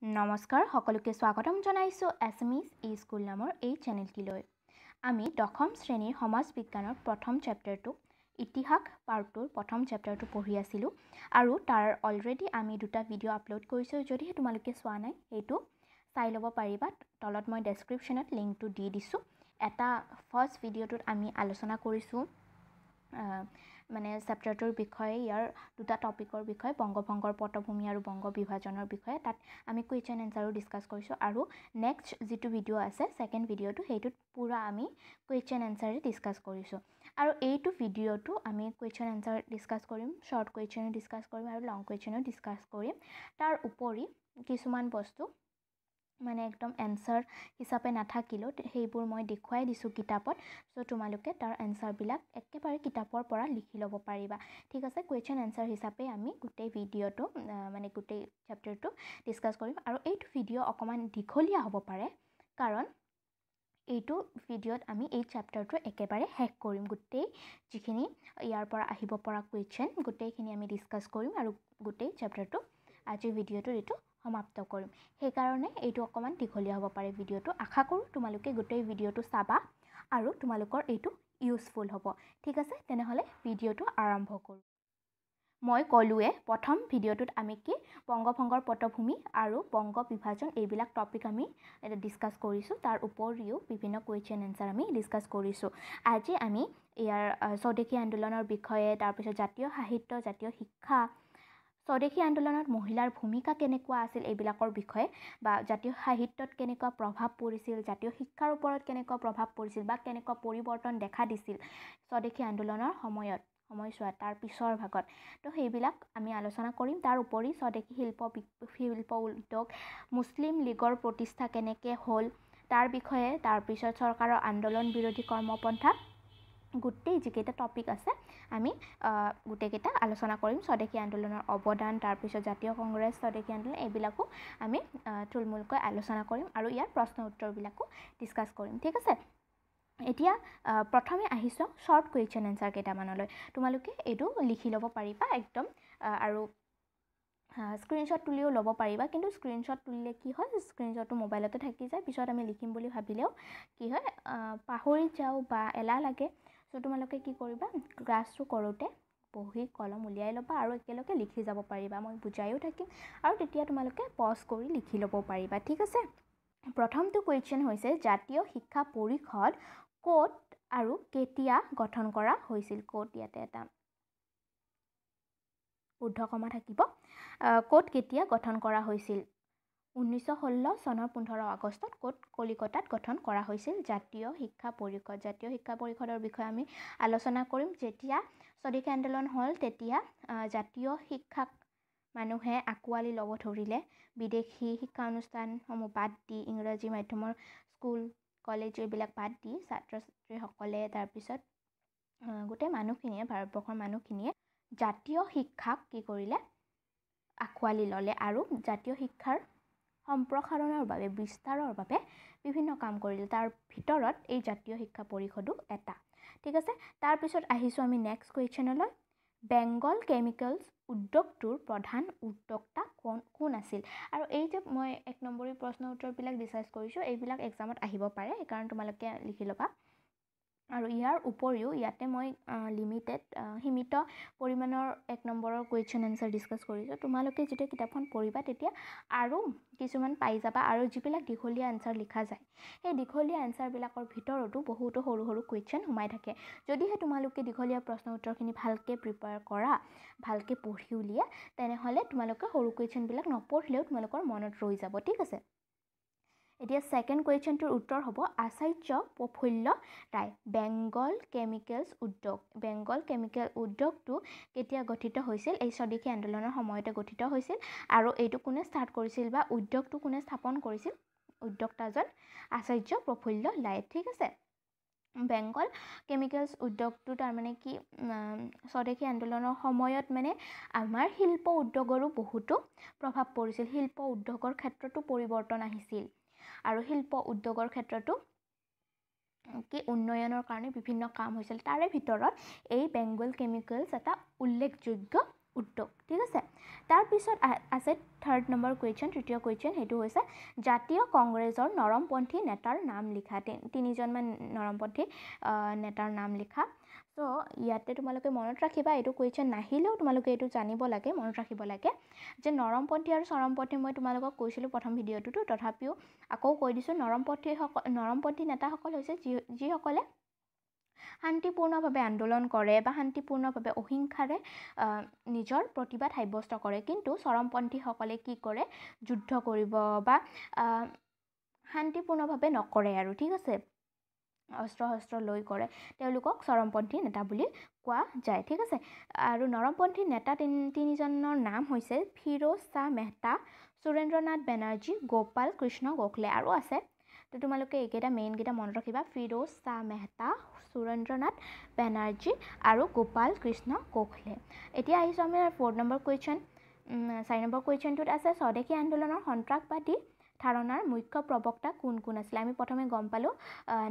নমস্কাৰ সকলোকে স্বাগতম জনাইছো এছএমইজ ই স্কুল নামৰ এই চেনেলটিলৈ। আমি দশম শ্ৰেণীৰ সমাজ বিজ্ঞানৰ প্ৰথম চেপ্টাৰটো ইতিহাস পাৰ্টটোৰ প্ৰথম চেপ্টাৰটো পঢ়ি আছিলোঁ আৰু তাৰ অলৰেডি আমি দুটা ভিডিঅ' আপলোড কৰিছোঁ। যদিহে তোমালোকে চোৱা নাই সেইটো চাই ল'ব পাৰিবা। তলত মই ডেছক্ৰিপশ্যনত লিংকটো দি দিছোঁ। এটা ফাৰ্ষ্ট ভিডিঅ'টোত আমি আলোচনা কৰিছোঁ মানে চেপ্টাৰটোৰ বিষয়ে, ইয়াৰ দুটা টপিকৰ বিষয়ে, বংগভংগৰ পটভূমি আৰু বংগ বিভাজনৰ বিষয়ে। তাত আমি কুৱেশ্যন এনচাৰো ডিছকাছ কৰিছোঁ আৰু নেক্সট যিটো ভিডিঅ' আছে ছেকেণ্ড ভিডিঅ'টো সেইটোত পূৰা আমি কুৱেশ্যন এনচাৰে ডিছকাছ কৰিছোঁ। আৰু এইটো ভিডিঅ'টো আমি কুৱেশ্যন এনচাৰ ডিছকাছ কৰিম, শ্বৰ্ট কুৱেশ্যনো ডিছকাছ কৰিম আৰু লং কুৱেশ্যনো ডিছকাছ কৰিম। তাৰ উপৰি কিছুমান বস্তু মানে একদম এনচাৰ হিচাপে নাথাকিলেও সেইবোৰ মই দেখুৱাই দিছোঁ কিতাপত। চ' তোমালোকে তাৰ এনচাৰবিলাক একেবাৰে কিতাপৰ পৰা লিখি ল'ব পাৰিবা। ঠিক আছে, কুৱেশ্যন এনচাৰ হিচাপে আমি গোটেই ভিডিঅ'টো মানে গোটেই চেপ্টাৰটো ডিছকাছ কৰিম। আৰু এইটো ভিডিঅ' অকণমান দীঘলীয়া হ'ব পাৰে, কাৰণ এইটো ভিডিঅ'ত আমি এই চেপ্টাৰটো একেবাৰে শেষ কৰিম। গোটেই যিখিনি ইয়াৰ পৰা আহিব পৰা কুৱেশ্যন গোটেইখিনি আমি ডিছকাছ কৰিম আৰু গোটেই চেপ্টাৰটো আজিৰ ভিডিঅ'টোৰ এইটো সমাপ্ত কৰিম। সেইকাৰণে এইটো অকণমান দীঘলীয়া হ'ব পাৰে ভিডিঅ'টো। আশা কৰোঁ তোমালোকে গোটেই ভিডিঅ'টো চাবা আৰু তোমালোকৰ এইটো ইউজফুল হ'ব। ঠিক আছে, তেনেহ'লে ভিডিঅ'টো আৰম্ভ কৰোঁ। মই ক'লোৱে প্ৰথম ভিডিঅ'টোত আমি কি বংগভংগৰ পটভূমি আৰু বংগ বিভাজন এইবিলাক টপিক আমি ডিছকাছ কৰিছোঁ। তাৰ উপৰিও বিভিন্ন কুৱেশ্যন এনচাৰ আমি ডিছকাছ কৰিছোঁ। আজি আমি ইয়াৰ স্বদেশী আন্দোলনৰ বিষয়ে, তাৰপিছত জাতীয় সাহিত্য, জাতীয় শিক্ষা, স্বদেশী আন্দোলনত মহিলাৰ ভূমিকা কেনেকুৱা আছিল এইবিলাকৰ বিষয়ে, বা জাতীয় সাহিত্যত কেনেকুৱা প্ৰভাৱ পৰিছিল, জাতীয় শিক্ষাৰ ওপৰত কেনেকুৱা প্ৰভাৱ পৰিছিল বা কেনেকুৱা পৰিৱৰ্তন দেখা দিছিল স্বদেশী আন্দোলনৰ সময়ছোৱাত, তাৰ পিছৰ ভাগত, তো সেইবিলাক আমি আলোচনা কৰিম। তাৰ উপৰি স্বদেশী শিল্প উদ্যোগ, মুছলিম লীগৰ প্ৰতিষ্ঠা কেনেকৈ হ'ল তাৰ বিষয়ে, তাৰপিছত চৰকাৰৰ আন্দোলন বিৰোধী কৰ্মপন্থা, গোটেই যিকেইটা টপিক আছে আমি গোটেইকেইটা আলোচনা কৰিম। স্বদেশী আন্দোলনৰ অৱদান, তাৰপিছত জাতীয় কংগ্ৰেছ, স্বদেশী আন্দোলন এইবিলাকো আমি থুলমূলকৈ আলোচনা কৰিম আৰু ইয়াৰ প্ৰশ্ন উত্তৰবিলাকো ডিছকাছ কৰিম। ঠিক আছে, এতিয়া প্ৰথমে আহিছোঁ শ্বৰ্ট কুৱেশ্যন এনচাৰ কেইটামানলৈ। তোমালোকে এইটো লিখি ল'ব পাৰিবা একদম, আৰু স্ক্ৰীনশ্বট তুলিও ল'ব পাৰিবা। কিন্তু স্ক্ৰীনশ্বট তুলিলে কি হয়, স্ক্ৰীনশ্বটটো মোবাইলতে থাকি যায়, পিছত আমি লিখিম বুলি ভাবিলেও কি হয় পাহৰি যাওঁ বা এলাহ লাগে। চ' তোমালোকে কি কৰিবা, ক্লাছটো কৰোঁতে বহি কলম উলিয়াই ল'বা আৰু একেলগে লিখি যাব পাৰিবা। মই বুজায়ো থাকিম আৰু তেতিয়া তোমালোকে পজ কৰি লিখি ল'ব পাৰিবা। ঠিক আছে, প্ৰথমটো কুৱেশ্যন হৈছে জাতীয় শিক্ষা পৰিষদ ক'ত আৰু কেতিয়া গঠন কৰা হৈছিল। ক'ত, ইয়াতে এটা ঊৰ্ধ্বকমা থাকিব। ক'ত কেতিয়া গঠন কৰা হৈছিল? 1916 চনৰ 15 আগষ্টত ক'ত, কলিকতাত গঠন কৰা হৈছিল জাতীয় শিক্ষা পৰিষদ। জাতীয় শিক্ষা পৰিষদৰ বিষয়ে আমি আলোচনা কৰিম। যেতিয়া স্বদেশী আন্দোলন হ'ল তেতিয়া জাতীয় শিক্ষাক মানুহে আঁকোৱালি ল'ব ধৰিলে। বিদেশী শিক্ষা অনুষ্ঠানসমূহ বাদ দি, ইংৰাজী মাধ্যমৰ স্কুল কলেজ এইবিলাক বাদ দি ছাত্ৰ ছাত্ৰীসকলে, তাৰপিছত গোটেই মানুহখিনিয়ে, ভাৰতবৰ্ষৰ মানুহখিনিয়ে জাতীয় শিক্ষাক কি কৰিলে, আঁকোৱালি ল'লে আৰু জাতীয় শিক্ষাৰ সম্প্ৰসাৰণৰ বাবে, বিস্তাৰৰ বাবে বিভিন্ন কাম কৰিলে। তাৰ ভিতৰত এই জাতীয় শিক্ষা পৰিষদো এটা। ঠিক আছে, তাৰপিছত আহিছোঁ আমি নেক্সট কুৱেশ্যনলৈ। বেংগল কেমিকেলছ উদ্যোগটোৰ প্ৰধান উদ্যোক্তা কোন আছিল? আৰু এই যে মই 1 নম্বৰী প্ৰশ্ন উত্তৰবিলাক ডিছকাছ কৰিছোঁ, এইবিলাক এক্সামত আহিব পাৰে, সেইকাৰণে তোমালোকে লিখি ল'বা। আৰু ইয়াৰ উপৰিও ইয়াতে মই সীমিত পৰিমাণৰ 1 নম্বৰৰ কুৱেশ্যন এনচাৰ ডিছকাছ কৰিছোঁ। তোমালোকে যেতিয়া কিতাপখন পঢ়িবা তেতিয়া আৰু কিছুমান পাই যাবা। আৰু যিবিলাক দীঘলীয়া এনচাৰ লিখা যায়, সেই দীঘলীয়া এনচাৰবিলাকৰ ভিতৰতো বহুতো সৰু সৰু কুৱেশ্যন সোমাই থাকে। যদিহে তোমালোকে দীঘলীয়া প্ৰশ্ন উত্তৰখিনি ভালকৈ প্ৰিপেয়াৰ কৰা, ভালকৈ পঢ়ি উলিয়া, তেনেহ'লে তোমালোকে সৰু কুৱেশ্যনবিলাক নপঢ়িলেও তোমালোকৰ মনত ৰৈ যাব। ঠিক আছে, এতিয়া ছেকেণ্ড কুৱেশ্যনটোৰ উত্তৰ হ'ব আচাৰ্য প্ৰফুল্ল ৰায়। বেংগল কেমিকেলছ উদ্যোগ, বেংগল কেমিকেল উদ্যোগটো কেতিয়া গঠিত হৈছিল? এই স্বদেশী আন্দোলনৰ সময়তে গঠিত হৈছিল। আৰু এইটো কোনে ষ্টাৰ্ট কৰিছিল বা উদ্যোগটো কোনে স্থাপন কৰিছিল? উদ্যোক্তাজন আচাৰ্য প্ৰফুল্ল ৰায়। ঠিক আছে, বেংগল কেমিকেলছ উদ্যোগটো তাৰমানে কি, স্বদেশী আন্দোলনৰ সময়ত মানে আমাৰ শিল্প উদ্যোগৰো বহুতো প্ৰভাৱ পৰিছিল। শিল্প উদ্যোগৰ ক্ষেত্ৰতো পৰিৱৰ্তন আহিছিল আৰু শিল্প উদ্যোগৰ ক্ষেত্ৰতো কি উন্নয়নৰ কাৰণে বিভিন্ন কাম হৈছিল। তাৰে ভিতৰত এই বেংগল কেমিকেলছ এটা উল্লেখযোগ্য উদ্যোগ ঠিক আছে তাৰপিছত আছে 3rd নম্বৰ কুৱেশ্যন তৃতীয় কুৱেশ্যন হেতু হৈছে জাতীয় কংগ্ৰেছৰ নৰমপন্থী নেতাৰ নাম লিখা তিনিজনমান নৰমপন্থী নেতাৰ নাম লিখা সো ইয়াতে তোমালোকে মনত ৰাখিবা এইটো কুৱেশ্যন নাহিলেও তোমালোকে এইটো জানিব লাগে মনত ৰাখিব লাগে যে নৰমপন্থী আৰু চৰমপন্থী মই তোমালোকক কৈছিলোঁ প্ৰথম ভিডিঅ'টোতো তথাপিও আকৌ কৈ দিছোঁ নৰমপন্থী নেতাসকল হৈছে যিসকলে শান্তিপূৰ্ণভাৱে আন্দোলন কৰে বা শান্তিপূৰ্ণভাৱে অহিংসাৰে নিজৰ প্ৰতিবাদ সাব্যস্ত কৰে কিন্তু চৰমপন্থীসকলে কি কৰে যুদ্ধ কৰিব বা শান্তিপূৰ্ণভাৱে নকৰে আৰু ঠিক আছে অস্ত্ৰ লৈ কৰে তেওঁলোকক চৰমপন্থী নেতা বুলি কোৱা যায় ঠিক আছে আৰু নৰমপন্থী নেতা তিনিজনৰ নাম হৈছে ফিৰোজ শাহ মেহতা সুৰেন্দ্ৰনাথ বেনাৰ্জী গোপাল কৃষ্ণ গোখলে আৰু আছে তো তোমালোকে এইকেইটা মেইনকেইটা মনত ৰাখিবা ফিৰোজ শাহ মেহতা সুৰেন্দ্ৰনাথ বেনাৰ্জী আৰু গোপাল কৃষ্ণ গোখলে এতিয়া আহিছোঁ আমি 4 নম্বৰ কুৱেশ্যন 4 নম্বৰ কুৱেশ্যনটোত আছে স্বদেশী আন্দোলনৰ সন্ত্ৰাসবাদী ধাৰণাৰ মুখ্য প্ৰবক্তা কোন আছিল আমি প্ৰথমে গম পালোঁ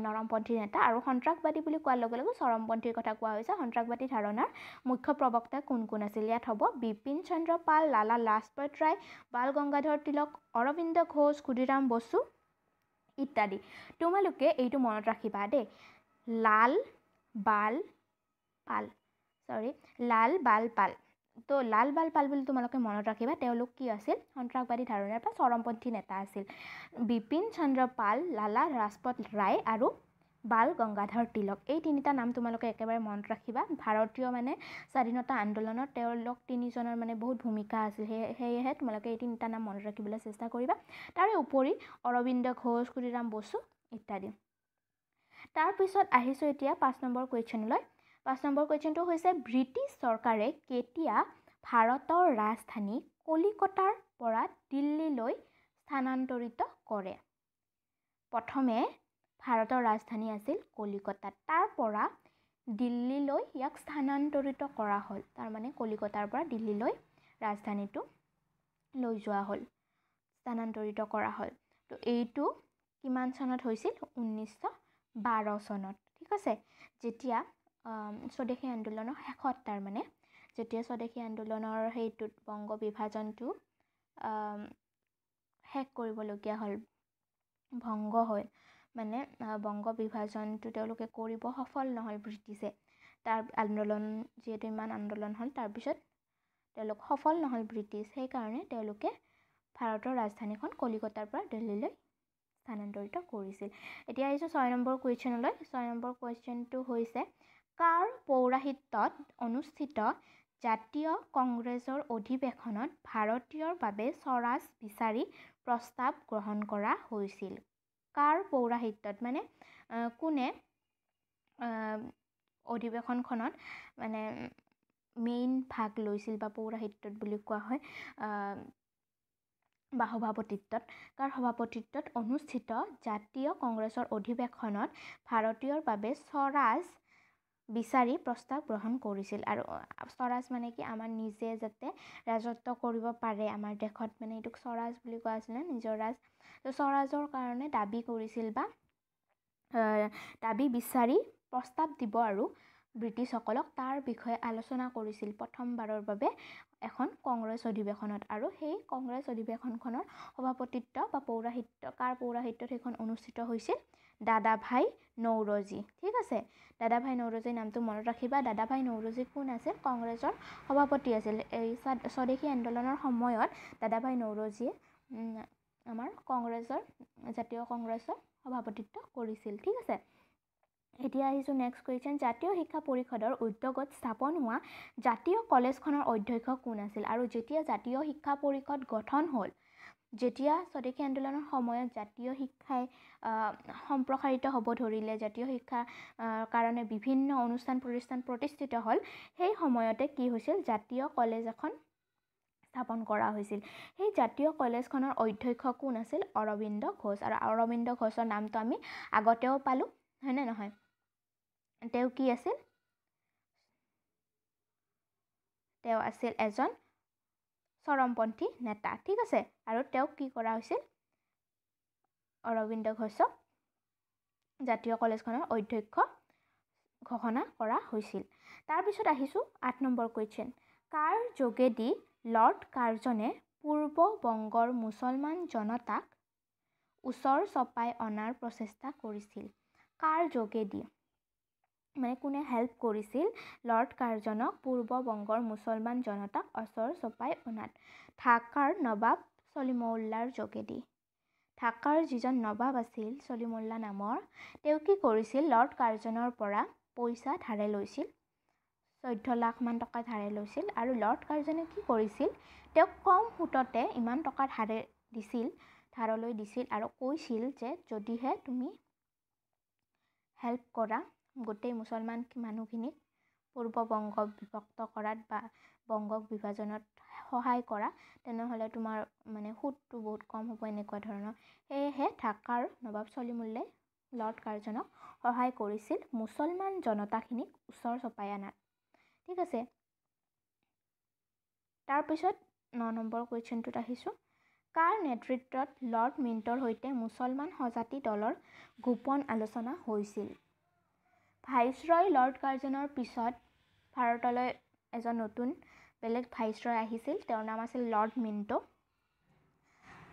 নৰমপন্থী নেতা আৰু সন্ত্ৰাসবাদী বুলি কোৱাৰ লগে লগে চৰমপন্থীৰ কথা কোৱা হৈছে সন্ত্ৰাসবাদী ধাৰণাৰ মুখ্য প্ৰবক্তা কোন আছিল ইয়াত হ'ব বিপিন চন্দ্ৰ পাল লালা লাজপত ৰায় বাল গংগাধৰ তিলক অৰবিন্দ ঘোষ ক্ষুদিৰাম বসু ইত্যাদি তোমালোকে এইটো মনত ৰাখিবা দেই লাল বাল পাল তো লাল বাল পাল বুলি তোমালোকে মনত ৰাখিবা তেওঁলোক কি আছিল সন্ত্ৰাসবাদী ধাৰণাৰ পৰা চৰমপন্থী নেতা আছিল বিপিন চন্দ্ৰ পাল লালা লাজপত ৰায় আৰু বাল গংগাধৰ তিলক এই তিনিটা নাম তোমালোকে একেবাৰে মনত ৰাখিবা ভাৰতীয় মানে স্বাধীনতা আন্দোলনত তেওঁলোক তিনিজনৰ মানে বহুত ভূমিকা আছিল সেয়েহে তোমালোকে এই তিনিটা নাম মনত ৰাখিবলৈ চেষ্টা কৰিবা তাৰে উপৰি অৰবিন্দ ঘোষ ক্ষুদিৰাম বসু ইত্যাদি তাৰপিছত আহিছোঁ এতিয়া 5 নম্বৰ কুৱেশ্যনলৈ 5 নম্বৰ কুৱেশ্যনটো হৈছে ব্ৰিটিছ চৰকাৰে কেতিয়া ভাৰতৰ ৰাজধানী কলিকতাৰ পৰা দিল্লীলৈ স্থানান্তৰিত কৰে প্ৰথমে ভাৰতৰ ৰাজধানী আছিল কলিকতা তাৰ পৰা দিল্লীলৈ ইয়াক স্থানান্তৰিত কৰা হ'ল তাৰ মানে কলিকতাৰ পৰা দিল্লীলৈ ৰাজধানীটো লৈ যোৱা হ'ল স্থানান্তৰিত কৰা হ'ল তো এইটো কিমান চনত হৈছিল 1912 চনত ঠিক আছে যেতিয়া স্বদেশী আন্দোলনৰ শেষত তাৰ মানে যেতিয়া স্বদেশী আন্দোলনৰ সেইটোত বংগ বিভাজনটো শেষ কৰিবলগীয়া হ'ল ভংগ হয় মানে বংগ বিভাজনটো তেওঁলোকে কৰিব সফল নহ'ল ব্ৰিটিছে তাৰ আন্দোলন যিহেতু ইমান আন্দোলন হ'ল তাৰপিছত তেওঁলোক সফল নহ'ল ব্ৰিটিছ সেইকাৰণে তেওঁলোকে ভাৰতৰ ৰাজধানীখন কলিকতাৰ পৰা দিল্লীলৈ স্থানান্তৰিত কৰিছিল এতিয়া আহিছোঁ 6 নম্বৰ কুৱেশ্যনলৈ 6 নম্বৰ কুৱেশ্যনটো হৈছে কাৰ পৌৰাহিত্যত অনুষ্ঠিত জাতীয় কংগ্ৰেছৰ অধিৱেশনত ভাৰতীয়ৰ বাবে স্বৰাজ বিচাৰি প্ৰস্তাৱ গ্ৰহণ কৰা হৈছিল কাৰ পৌৰাহিত্যত মানে কোনে অধিৱেশনখনত মানে মেইন ভাগ লৈছিল বা পৌৰাহিত্যত বুলি কোৱা হয় বা সভাপতিত্বত কাৰ সভাপতিত্বত অনুষ্ঠিত জাতীয় কংগ্ৰেছৰ অধিৱেশনত ভাৰতীয়ৰ বাবে স্বৰাজ বিচাৰি প্ৰস্তাৱ গ্ৰহণ কৰিছিল আৰু স্বৰাজ মানে কি আমাৰ নিজে যাতে ৰাজত্ব কৰিব পাৰে আমাৰ দেশত মানে এইটোক স্বৰাজ বুলি কোৱা আছিলে নিজৰ ৰাজ তো স্বৰাজৰ কাৰণে দাবী কৰিছিল বা দাবী বিচাৰি প্ৰস্তাৱ দিব আৰু ব্ৰিটিছসকলক তাৰ বিষয়ে আলোচনা কৰিছিল প্ৰথমবাৰৰ বাবে এখন কংগ্ৰেছ অধিৱেশনত আৰু সেই কংগ্ৰেছ অধিৱেশনখনৰ সভাপতিত্ব বা কাৰ পৌৰাহিত্যত সেইখন অনুষ্ঠিত হৈছিল দাদাভাই নৌৰোজী ঠিক আছে দাদাভাই নৌৰোজীৰ নামটো মনত ৰাখিবা দাদাভাই নৌৰোজী কোন আছিল কংগ্ৰেছৰ সভাপতি আছিল এই স্বদেশী আন্দোলনৰ সময়ত দাদাভাই নৌৰোজীয়ে আমাৰ জাতীয় কংগ্ৰেছৰ সভাপতিত্ব কৰিছিল ঠিক আছে এতিয়া আহিছোঁ নেক্সট কুৱেশ্যন জাতীয় শিক্ষা পৰিষদৰ উদ্যোগত স্থাপন হোৱা জাতীয় কলেজখনৰ অধ্যক্ষ কোন আছিল আৰু যেতিয়া জাতীয় শিক্ষা পৰিষদ গঠন হ'ল যেতিয়া স্বদেশী আন্দোলনৰ সময়ত জাতীয় শিক্ষাই সম্প্ৰসাৰিত হ'ব ধৰিলে জাতীয় শিক্ষাৰ কাৰণে বিভিন্ন অনুষ্ঠান প্ৰতিষ্ঠান প্ৰতিষ্ঠিত হ'ল সেই সময়তে কি হৈছিল জাতীয় কলেজ এখন স্থাপন কৰা হৈছিল সেই জাতীয় কলেজখনৰ অধ্যক্ষ কোন আছিল অৰবিন্দ ঘোষ আৰু অৰবিন্দ ঘোষৰ নামটো আমি আগতেও পালোঁ হয়নে নহয় তেওঁ কি আছিল তেওঁ আছিল এজন চৰমপন্থী নেতা ঠিক আছে আৰু তেওঁক কি কৰা হৈছিল অৰবিন্দ ঘোষক জাতীয় কলেজখনৰ অধ্যক্ষ ঘোষণা কৰা হৈছিল তাৰপিছত আহিছোঁ 8 নম্বৰ কুৱেশ্যন কাৰ যোগেদি লৰ্ড কাৰ্জনে পূৰ্ব বংগৰ মুছলমান জনতাক ওচৰ চপাই অনাৰ প্ৰচেষ্টা কৰিছিল? কাৰ যোগেদি মানে কোনে হেল্প কৰিছিল লৰ্ড কাৰ্জনক পূৰ্ব বংগৰ মুছলমান জনতাক ওচৰ চপাই অনাত? ঢাকাৰ নবাব ছলিমউল্লাৰ যোগেদি। ঢাকাৰ যিজন নবাব আছিল ছলিমউল্লা নামৰ, তেওঁ কি কৰিছিল? লৰ্ড কাৰ্জনৰ পৰা পইচা ধাৰে লৈছিল, 14 লাখ মান টকা ধাৰে লৈছিল। আৰু লৰ্ড কাৰ্জনে কি কৰিছিল? তেওঁক কম সুততে ইমান টকা ধাৰলৈ দিছিল আৰু কৈছিল যে যদিহে তুমি হেল্প কৰা গোটেই মুছলমান মানুহখিনিক পূৰ্ব বংগ বিভক্ত কৰাত বা বংগক বিভাজনত সহায় কৰা, তেনেহ'লে তোমাৰ মানে সুদটো বহুত কম হ'ব, এনেকুৱা ধৰণৰ। সেয়েহে ঢাকাৰ নবাব ছলিমউল্লাই লৰ্ড কাৰ্জনক সহায় কৰিছিল মুছলমান জনতাখিনিক ওচৰ চপাই আনাত। ঠিক আছে, তাৰপিছত 9 নম্বৰ কুৱেশ্যনটোত আহিছোঁ। কাৰ নেতৃত্বত লৰ্ড মিণ্টৰ সৈতে মুছলমান স্বজাতি দলৰ গোপন আলোচনা হৈছিল? ভাইচৰয় লৰ্ড কাৰ্জনৰ পিছত ভাৰতলৈ এজন নতুন বেলেগ ভাইচৰয় আহিছিল, তেওঁৰ নাম আছিল লৰ্ড মিণ্টো।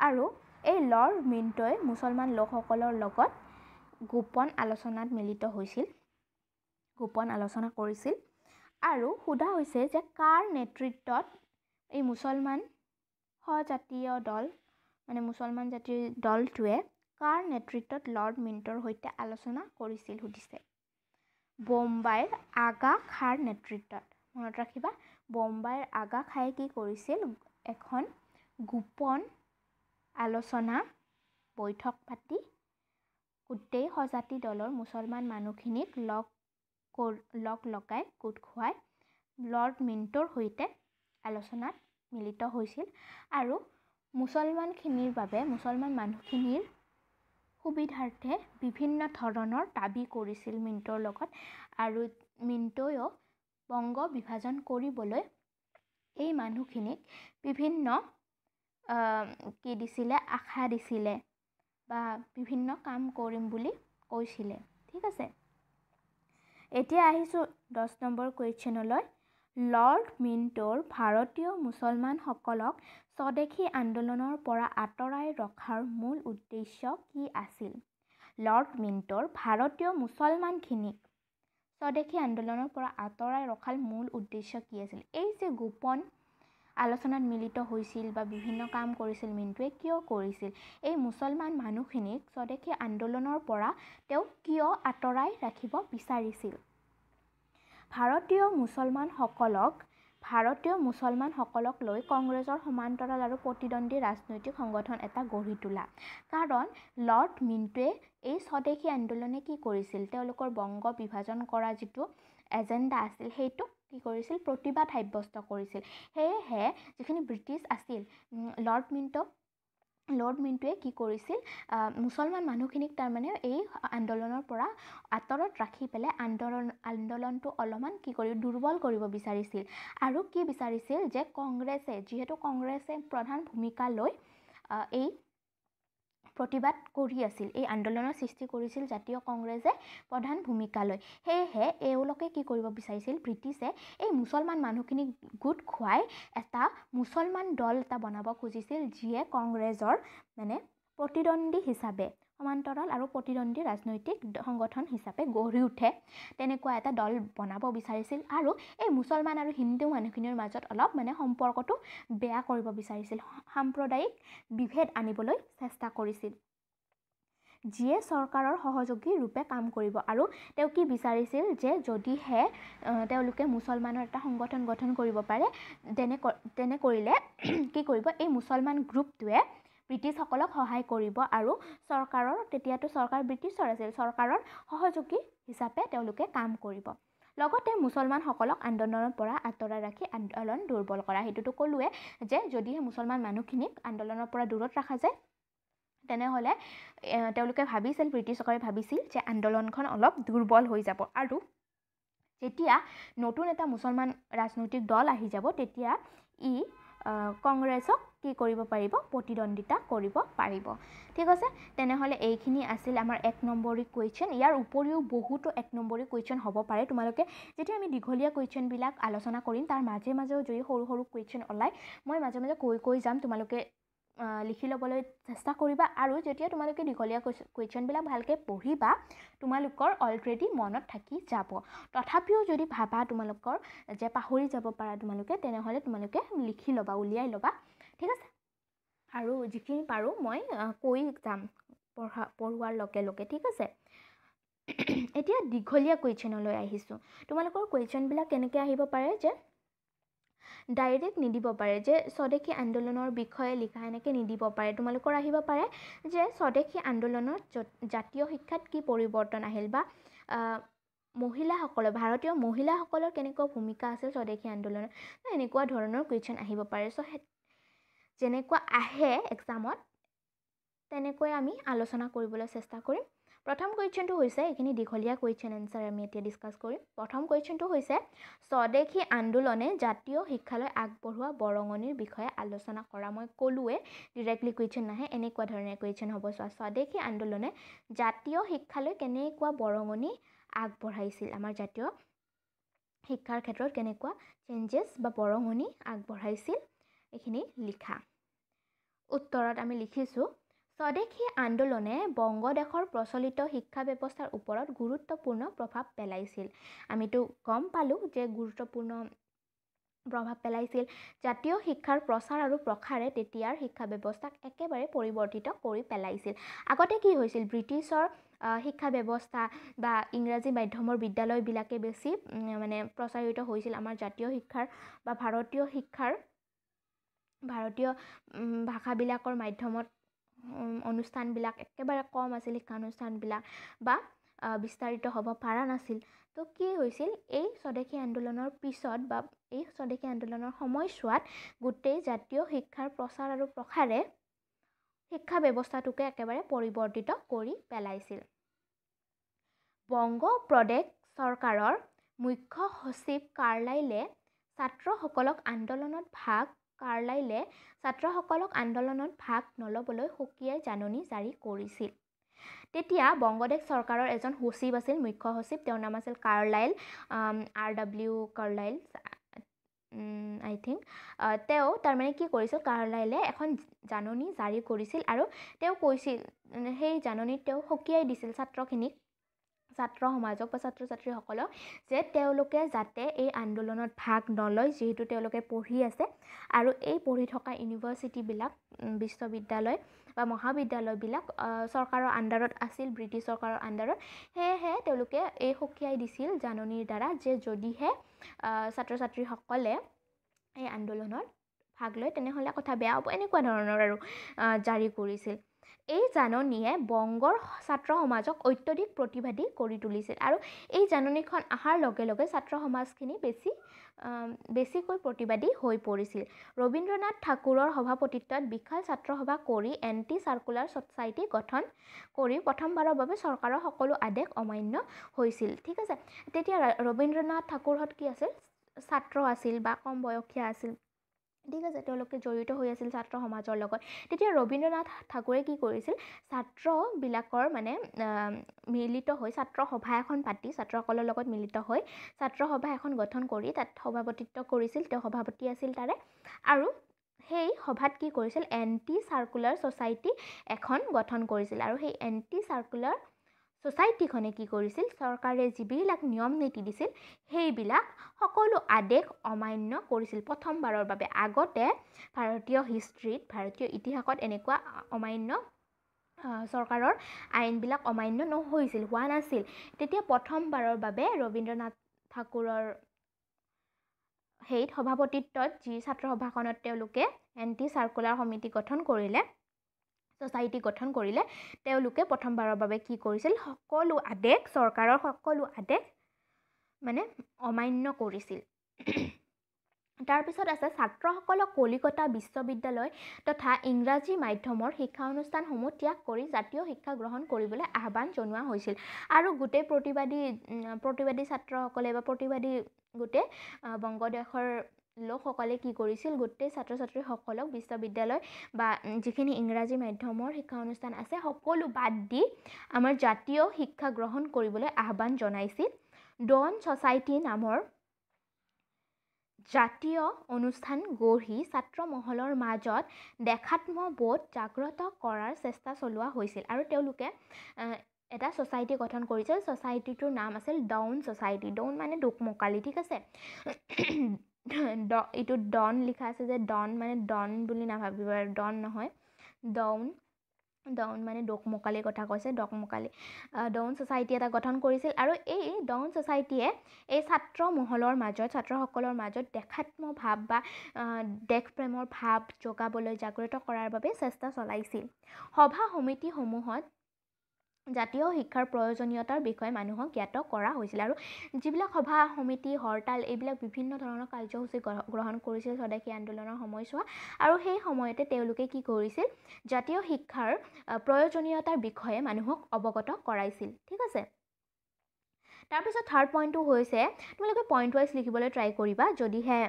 আৰু এই লৰ্ড মিণ্টোই মুছলমান লোকসকলৰ লগত গোপন আলোচনাত মিলিত হৈছিল, গোপন আলোচনা কৰিছিল। আৰু সোধা হৈছে যে কাৰ নেতৃত্বত এই মুছলমান স্বজাতীয় দল মানে মুছলমান জাতিৰ দলটোৱে কাৰ নেতৃত্বত লৰ্ড মিণ্টৰ সৈতে আলোচনা কৰিছিল সুধিছে। বোম্বাইৰ আগা খাঁৰ নেতৃত্বত। মনত ৰাখিবা, বোম্বাইৰ আগা খাঁয়ে কি কৰিছিল? এখন গোপন আলোচনা বৈঠক পাতি গোটেই স্বজাতি দলৰ মুছলমান মানুহখিনিক লগাই গোট খুৱাই লৰ্ড মিণ্টৰ সৈতে আলোচনাত মিলিত হৈছিল আৰু মুছলমান মানুহখিনিৰ সুবিধাৰ্থে বিভিন্ন ধৰণৰ দাবী কৰিছিল মিণ্টৰ লগত। আৰু মিণ্টয়েও বংগ বিভাজন কৰিবলৈ এই মানুহখিনিক বিভিন্ন কি দিছিলে? আশা দিছিলে বা বিভিন্ন কাম কৰিম বুলি কৈছিলে। ঠিক আছে, এতিয়া আহিছোঁ 10 নম্বৰ কুৱেশ্যনলৈ। লৰ্ড মিণ্টৰ ভাৰতীয় মুছলমানসকলক স্বদেশী আন্দোলনৰ পৰা আঁতৰাই ৰখাৰ মূল উদ্দেশ্য কি আছিল? লৰ্ড মিণ্টৰ ভাৰতীয় মুছলমানখিনিক স্বদেশী আন্দোলনৰ পৰা আঁতৰাই ৰখাৰ মূল উদ্দেশ্য কি আছিল? এই যে গোপন আলোচনাত মিলিত হৈছিল বা বিভিন্ন কাম কৰিছিল মিণ্টুৱে, কিয় কৰিছিল? এই মুছলমান মানুহখিনিক স্বদেশী আন্দোলনৰ পৰা তেওঁ কিয় আঁতৰাই ৰাখিব বিচাৰিছিল? ভাৰতীয় মুছলমানসকলক লৈ কংগ্ৰেছৰ সমান্তৰাল আৰু প্ৰতিদ্বন্দ্বী ৰাজনৈতিক সংগঠন এটা গঢ়ি তোলা। কাৰণ লৰ্ড মিণ্টুৱে এই স্বদেশী আন্দোলনে কি কৰিছিল? তেওঁলোকৰ বংগ বিভাজন কৰা যিটো এজেণ্ডা আছিল সেইটোক কি কৰিছিল? প্ৰতিবাদ সাব্যস্ত কৰিছিল। সেয়েহে যিখিনি ব্ৰিটিছ আছিল, লৰ্ড মিণ্টুৱে কি কৰিছিল? মুছলমান মানুহখিনিক তাৰমানে এই আন্দোলনৰ পৰা আঁতৰত ৰাখি পেলাই আন্দোলনটো অলপমান দুৰ্বল কৰিব বিচাৰিছিল। আৰু কি বিচাৰিছিল? যে যিহেতু কংগ্ৰেছে প্ৰধান ভূমিকা লৈ এই প্ৰতিবাদ কৰি আছিল, এই আন্দোলনৰ সৃষ্টি কৰিছিল জাতীয় কংগ্ৰেছে প্ৰধান ভূমিকা লৈ, সেয়েহে এওঁলোকে কি কৰিব বিচাৰিছিল? ব্ৰিটিছে এই মুছলমান মানুহখিনিক গোট খুৱাই এটা মুছলমান দল এটা বনাব খুজিছিল, যিয়ে কংগ্ৰেছৰ মানে প্ৰতিদ্বন্দ্বী হিচাপে সমান্তৰাল আৰু প্ৰতিদ্বন্দ্বী ৰাজনৈতিক সংগঠন হিচাপে গঢ়ি উঠে, তেনেকুৱা এটা দল বনাব বিচাৰিছিল। আৰু এই মুছলমান আৰু হিন্দু মানুহখিনিৰ মাজত অলপ মানে সম্পৰ্কটো বেয়া কৰিব বিচাৰিছিল, সাম্প্ৰদায়িক বিভেদ আনিবলৈ চেষ্টা কৰিছিল, যিয়ে চৰকাৰৰ সহযোগী ৰূপে কাম কৰিব। আৰু তেওঁ কি বিচাৰিছিল? যে যদিহে তেওঁলোকে মুছলমানৰ এটা সংগঠন গঠন কৰিব পাৰে, তেনে কৰিলে কি কৰিব? এই মুছলমান গ্ৰুপটোৱে ব্ৰিটিছসকলক সহায় কৰিব আৰু তেতিয়াতো চৰকাৰ ব্ৰিটিছৰ আছিল, চৰকাৰৰ সহযোগী হিচাপে তেওঁলোকে কাম কৰিব। লগতে মুছলমানসকলক আন্দোলনৰ পৰা আঁতৰাই ৰাখি আন্দোলন দুৰ্বল কৰা। সেইটোতো ক'লোৱে যে যদিহে মুছলমান মানুহখিনিক আন্দোলনৰ পৰা দূৰত ৰখা যায়, তেনেহ'লে তেওঁলোকে ব্ৰিটিছ চৰকাৰে ভাবিছিল যে আন্দোলনখন অলপ দুৰ্বল হৈ যাব। আৰু যেতিয়া নতুন এটা মুছলমান ৰাজনৈতিক দল আহি যাব, তেতিয়া ই কংগ্ৰেছক কি কৰিব পাৰিব প্ৰতিদ্বন্দ্বিতা কৰিব পাৰিব ঠিক আছে তেনেহলে এইখিনি আছিল আমাৰ 1 নম্বৰী কোৱেশ্চন ইয়াৰ উপৰিও বহুতো 1 নম্বৰী কোৱেশ্চন হ'ব পাৰে তোমালোকে যেতিয়া আমি দীঘলীয়া কোৱেশ্চন বিলাক আলোচনা কৰিম তাৰ মাজে মাজেও যদি সৰু সৰু কোৱেশ্চন ওলাই মই মাজে মাজে কৈ যাম তোমালোকে লিখি ল'বলৈ চেষ্টা কৰিবা আৰু যেতিয়া তোমালোকে দীঘলীয়া কোৱেশ্চন বিলাক ভালকৈ পঢ়িবা তোমালোকৰ অলৰেডি মনত থাকি যাব তথাপিও যদি ভাবা তোমালোকৰ যে পাহৰি যাব পাৰা তোমালোকে তেনেহলে তোমালোকে লিখি ল'বা উলিয়াই ল'বা ঠিক আছে আৰু যিখিনি পাৰো মই কৈ যাম পঢ়োৱাৰ লগে লগে ঠিক আছে এতিয়া দীঘলীয়া কোৱেশ্চনলৈ আহিছো তোমালোকৰ কোৱেশ্চন বিলাক কেনেকৈ আহিব পাৰে যে ডাইৰেক্ট নিদিব পাৰে যে স্বদেশী আন্দোলনৰ বিষয়ে লিখা এনেকৈ নিদিব পাৰে তোমালোকৰ আহিব পাৰে যে স্বদেশী আন্দোলনত জাতীয় শিক্ষাত কি পৰিৱৰ্তন আহিল বা মহিলাসকলৰ ভাৰতীয় মহিলাসকলৰ কেনেকুৱা ভূমিকা আছিল স্বদেশী আন্দোলনত এনেকুৱা ধৰণৰ কুৱেশ্যন আহিব পাৰে চ' যেনেকুৱা আহে এক্সামত তেনেকৈ আমি আলোচনা কৰিবলৈ চেষ্টা কৰিম প্ৰথম কুৱেশ্যনটো হৈছে এইখিনি দীঘলীয়া কুৱেশ্যন এনসাৰ আমি এতিয়া ডিসকাস কৰিম প্ৰথম কুৱেশ্যনটো হৈছে স্বদেশী আন্দোলনে জাতীয় শিক্ষালৈ আগবঢ়োৱা বৰঙণিৰ বিষয়ে আলোচনা কৰা মই ক'লোৱে ডাইৰেক্টলি কুৱেশ্যন নাহে এনেকুৱা ধৰণৰ কুৱেশ্যন হ'ব স্বদেশী আন্দোলনে জাতীয় শিক্ষালৈ কেনেকুৱা বৰঙণি আগবঢ়াইছিল আমাৰ জাতীয় শিক্ষাৰ ক্ষেত্ৰত কেনেকুৱা চেঞ্জেছ বা বৰঙণি আগবঢ়াইছিল এইখিনি লিখা উত্তৰত আমি লিখিছো স্বদেশী আন্দোলনে বংগদেশৰ প্ৰচলিত শিক্ষা ব্যৱস্থাৰ ওপৰত গুৰুত্বপূৰ্ণ প্ৰভাৱ পেলাইছিল আমিতো গম পালো যে গুৰুত্বপূৰ্ণ প্ৰভাৱ পেলাইছিল জাতীয় শিক্ষাৰ প্ৰচাৰ আৰু প্ৰসাৰে তেতিয়াৰ শিক্ষা ব্যৱস্থাক একেবাৰে পৰিৱৰ্তিত কৰি পেলাইছিল আগতে কি হৈছিল ব্ৰিটিছৰ শিক্ষা ব্যৱস্থা বা ইংৰাজী মাধ্যমৰ বিদ্যালয়বিলাকে বেছি মানে প্ৰচাৰিত হৈছিল আমাৰ জাতীয় শিক্ষাৰ বা ভাৰতীয় শিক্ষাৰ ভাৰতীয় ভাষাবিলাকৰ মাধ্যমত অনুষ্ঠানবিলাক একেবাৰে কম আছিল শিক্ষানুষ্ঠানবিলাক বা বিস্তাৰিত হ'ব পৰা নাছিল তো কি হৈছিল এই স্বদেশী আন্দোলনৰ পিছত বা এই স্বদেশী আন্দোলনৰ সময়ছোৱাত গোটেই জাতীয় শিক্ষাৰ প্ৰচাৰ আৰু প্ৰসাৰে শিক্ষা ব্যৱস্থাটোকে একেবাৰে পৰিৱৰ্তিত কৰি পেলাইছিল বংগ প্ৰদেশ চৰকাৰৰ মুখ্য সচিব কাৰ্লাইলে ছাত্ৰসকলক আন্দোলনত ভাগ নলবলৈ সকীয়াই জাননী জাৰি কৰিছিল তেতিয়া বংগদেশ চৰকাৰৰ এজন সচিব আছিল মুখ্য সচিব তেওঁৰ নাম আছিল কাৰ্লাইল RW কাৰ্লাইল আই থিংক তেওঁ তাৰমানে কি কৰিছিল কাৰ্লাইলে এখন জাননী জাৰি কৰিছিল আৰু তেওঁ কৈছিল সেই জাননীত তেওঁ সকীয়াই দিছিল ছাত্ৰ সমাজক বা ছাত্ৰ ছাত্ৰীসকলক যে তেওঁলোকে যাতে এই আন্দোলনত ভাগ নলয় যেহেতু তেওঁলোকে পঢ়ি আছে আৰু এই পঢ়ি থকা ইউনিভাৰ্চিটিবিলাক বিশ্ববিদ্যালয় বা মহাবিদ্যালয়বিলাক চৰকাৰৰ আণ্ডাৰত আছিল ব্ৰিটিছ চৰকাৰৰ আণ্ডাৰত সেয়েহে তেওঁলোকে এই সকীয়াই দিছিল জাননীৰ দ্বাৰা যে যদিহে ছাত্ৰ ছাত্ৰীসকলে এই আন্দোলনত ভাগ লয় তেনেহ'লে কথা বেয়া হ'ব এনেকুৱা ধৰণৰ আৰু জাৰি কৰিছিল এই জাননীয়ে বংগৰ ছাত্ৰ সমাজক অত্যধিক প্ৰতিবাদী কৰি তুলিছিল আৰু এই জাননীখন অহাৰ লগে লগে ছাত্ৰ সমাজখিনি বেছিকৈ প্ৰতিবাদী হৈ পৰিছিল ৰবীন্দ্ৰনাথ ঠাকুৰৰ সভাপতিত্বত বিশাল ছাত্ৰ সভা কৰি এণ্টি চাৰ্কুলাৰ ছ'চাইটি গঠন কৰি প্ৰথমবাৰৰ বাবে চৰকাৰৰ সকলো আদেশ অমান্য হৈছিল ঠিক আছে তেতিয়া ৰবীন্দ্ৰনাথ ঠাকুৰহঁত কি আছিল ছাত্ৰ আছিল বা কম বয়সীয়া আছিল ঠিক আছে তেওঁলোকে জড়িত হৈ আছিল ছাত্ৰ সমাজৰ লগত তেতিয়া ৰবীন্দ্ৰনাথ ঠাকুৰে কি কৰিছিল ছাত্ৰবিলাকৰ মানে মিলিত হৈ ছাত্ৰ সভা এখন পাতি ছাত্ৰসকলৰ লগত মিলিত হৈ ছাত্ৰ সভা এখন গঠন কৰি তাত সভাপতিত্ব কৰিছিল তেওঁ সভাপতি আছিল তাৰে আৰু সেই সভাত কি কৰিছিল এণ্টি চাৰ্কুলাৰ ছ'চাইটি এখন গঠন কৰিছিল আৰু সেই এণ্টি চাৰ্কুলাৰ ছ'চাইটিখনে কি কৰিছিল চৰকাৰে যিবিলাক নিয়ম নীতি দিছিল সেইবিলাক সকলো আদেশ অমান্য কৰিছিল প্ৰথমবাৰৰ বাবে আগতে ভাৰতীয় ইতিহাসত এনেকুৱা অমান্য চৰকাৰৰ আইনবিলাক অমান্য হোৱা নাছিল তেতিয়া প্ৰথমবাৰৰ বাবে ৰবীন্দ্ৰনাথ ঠাকুৰৰ সভাপতিত্বত যি ছাত্ৰ সভাখনত তেওঁলোকে এণ্টি চাৰ্কুলাৰ ছ'চাইটি গঠন কৰিলে তেওঁলোকে প্ৰথমবাৰৰ বাবে কি কৰিছিল চৰকাৰৰ সকলো আদেশ মানে অমান্য কৰিছিল তাৰপিছত আছে ছাত্ৰসকলক কলিকতা বিশ্ববিদ্যালয় তথা ইংৰাজী মাধ্যমৰ শিক্ষা অনুষ্ঠানসমূহ ত্যাগ কৰি জাতীয় শিক্ষা গ্ৰহণ কৰিবলৈ আহ্বান জনোৱা হৈছিল আৰু গোটেই প্ৰতিবাদী ছাত্ৰসকলে বা প্ৰতিবাদী গোটেই বংগদেশৰ লোকসকলে কি কৰিছিল গোটেই ছাত্ৰ ছাত্ৰীসকলক বিশ্ববিদ্যালয় বা যিখিনি ইংৰাজী মাধ্যমৰ শিক্ষা অনুষ্ঠান আছে সকলো বাদ দি আমাৰ জাতীয় শিক্ষা গ্ৰহণ কৰিবলৈ আহ্বান জনাইছিল ডন ছ'চাইটি নামৰ জাতীয় অনুষ্ঠান গঢ়ি ছাত্ৰ মহলৰ মাজত দেখাত্মবোধ জাগ্ৰত কৰাৰ চেষ্টা চলোৱা হৈছিল আৰু তেওঁলোকে এটা ছ'চাইটি গঠন কৰিছিল ছ'চাইটিটোৰ নাম আছিল ডাউন ছ'চাইটি ডাউন মানে দোকমোকালি ঠিক আছে এইটো ডন লিখা আছে যে ডন মানে ডন বুলি নাভাবিব আৰু ডন নহয় ডাউন ডাউন মানে দোকমোকালিৰ কথা কৈছে দোকমোকালি ডাউন ছ'চাইটি এটা গঠন কৰিছিল আৰু এই ডাউন ছ'চাইটিয়ে এই ছাত্ৰসকলৰ মাজত দেখাত্ম ভাৱ বা দেশপ্ৰেমৰ ভাৱ জগাবলৈ জাগ্ৰত কৰাৰ বাবে চেষ্টা চলাইছিল সভা সমিতিসমূহত জাতীয় শিক্ষাৰ প্ৰয়োজনীয়তাৰ বিষয়ে মানুহক জ্ঞাত কৰা হৈছিল আৰু যিবিলাক সভা সমিতি হৰতাল এইবিলাক বিভিন্ন ধৰণৰ কাৰ্যসূচী গ্ৰহণ কৰিছিল স্বদেশী আন্দোলনৰ সময়ছোৱা আৰু সেই সময়তে তেওঁলোকে কি কৰিছিল জাতীয় শিক্ষাৰ প্ৰয়োজনীয়তাৰ বিষয়ে মানুহক অৱগত কৰাইছিল ঠিক আছে তাৰপিছত থাৰ্ড পইণ্টটো হৈছে তোমালোকে পইণ্ট ৱাইজ লিখিবলৈ ট্ৰাই কৰিবা যদিহে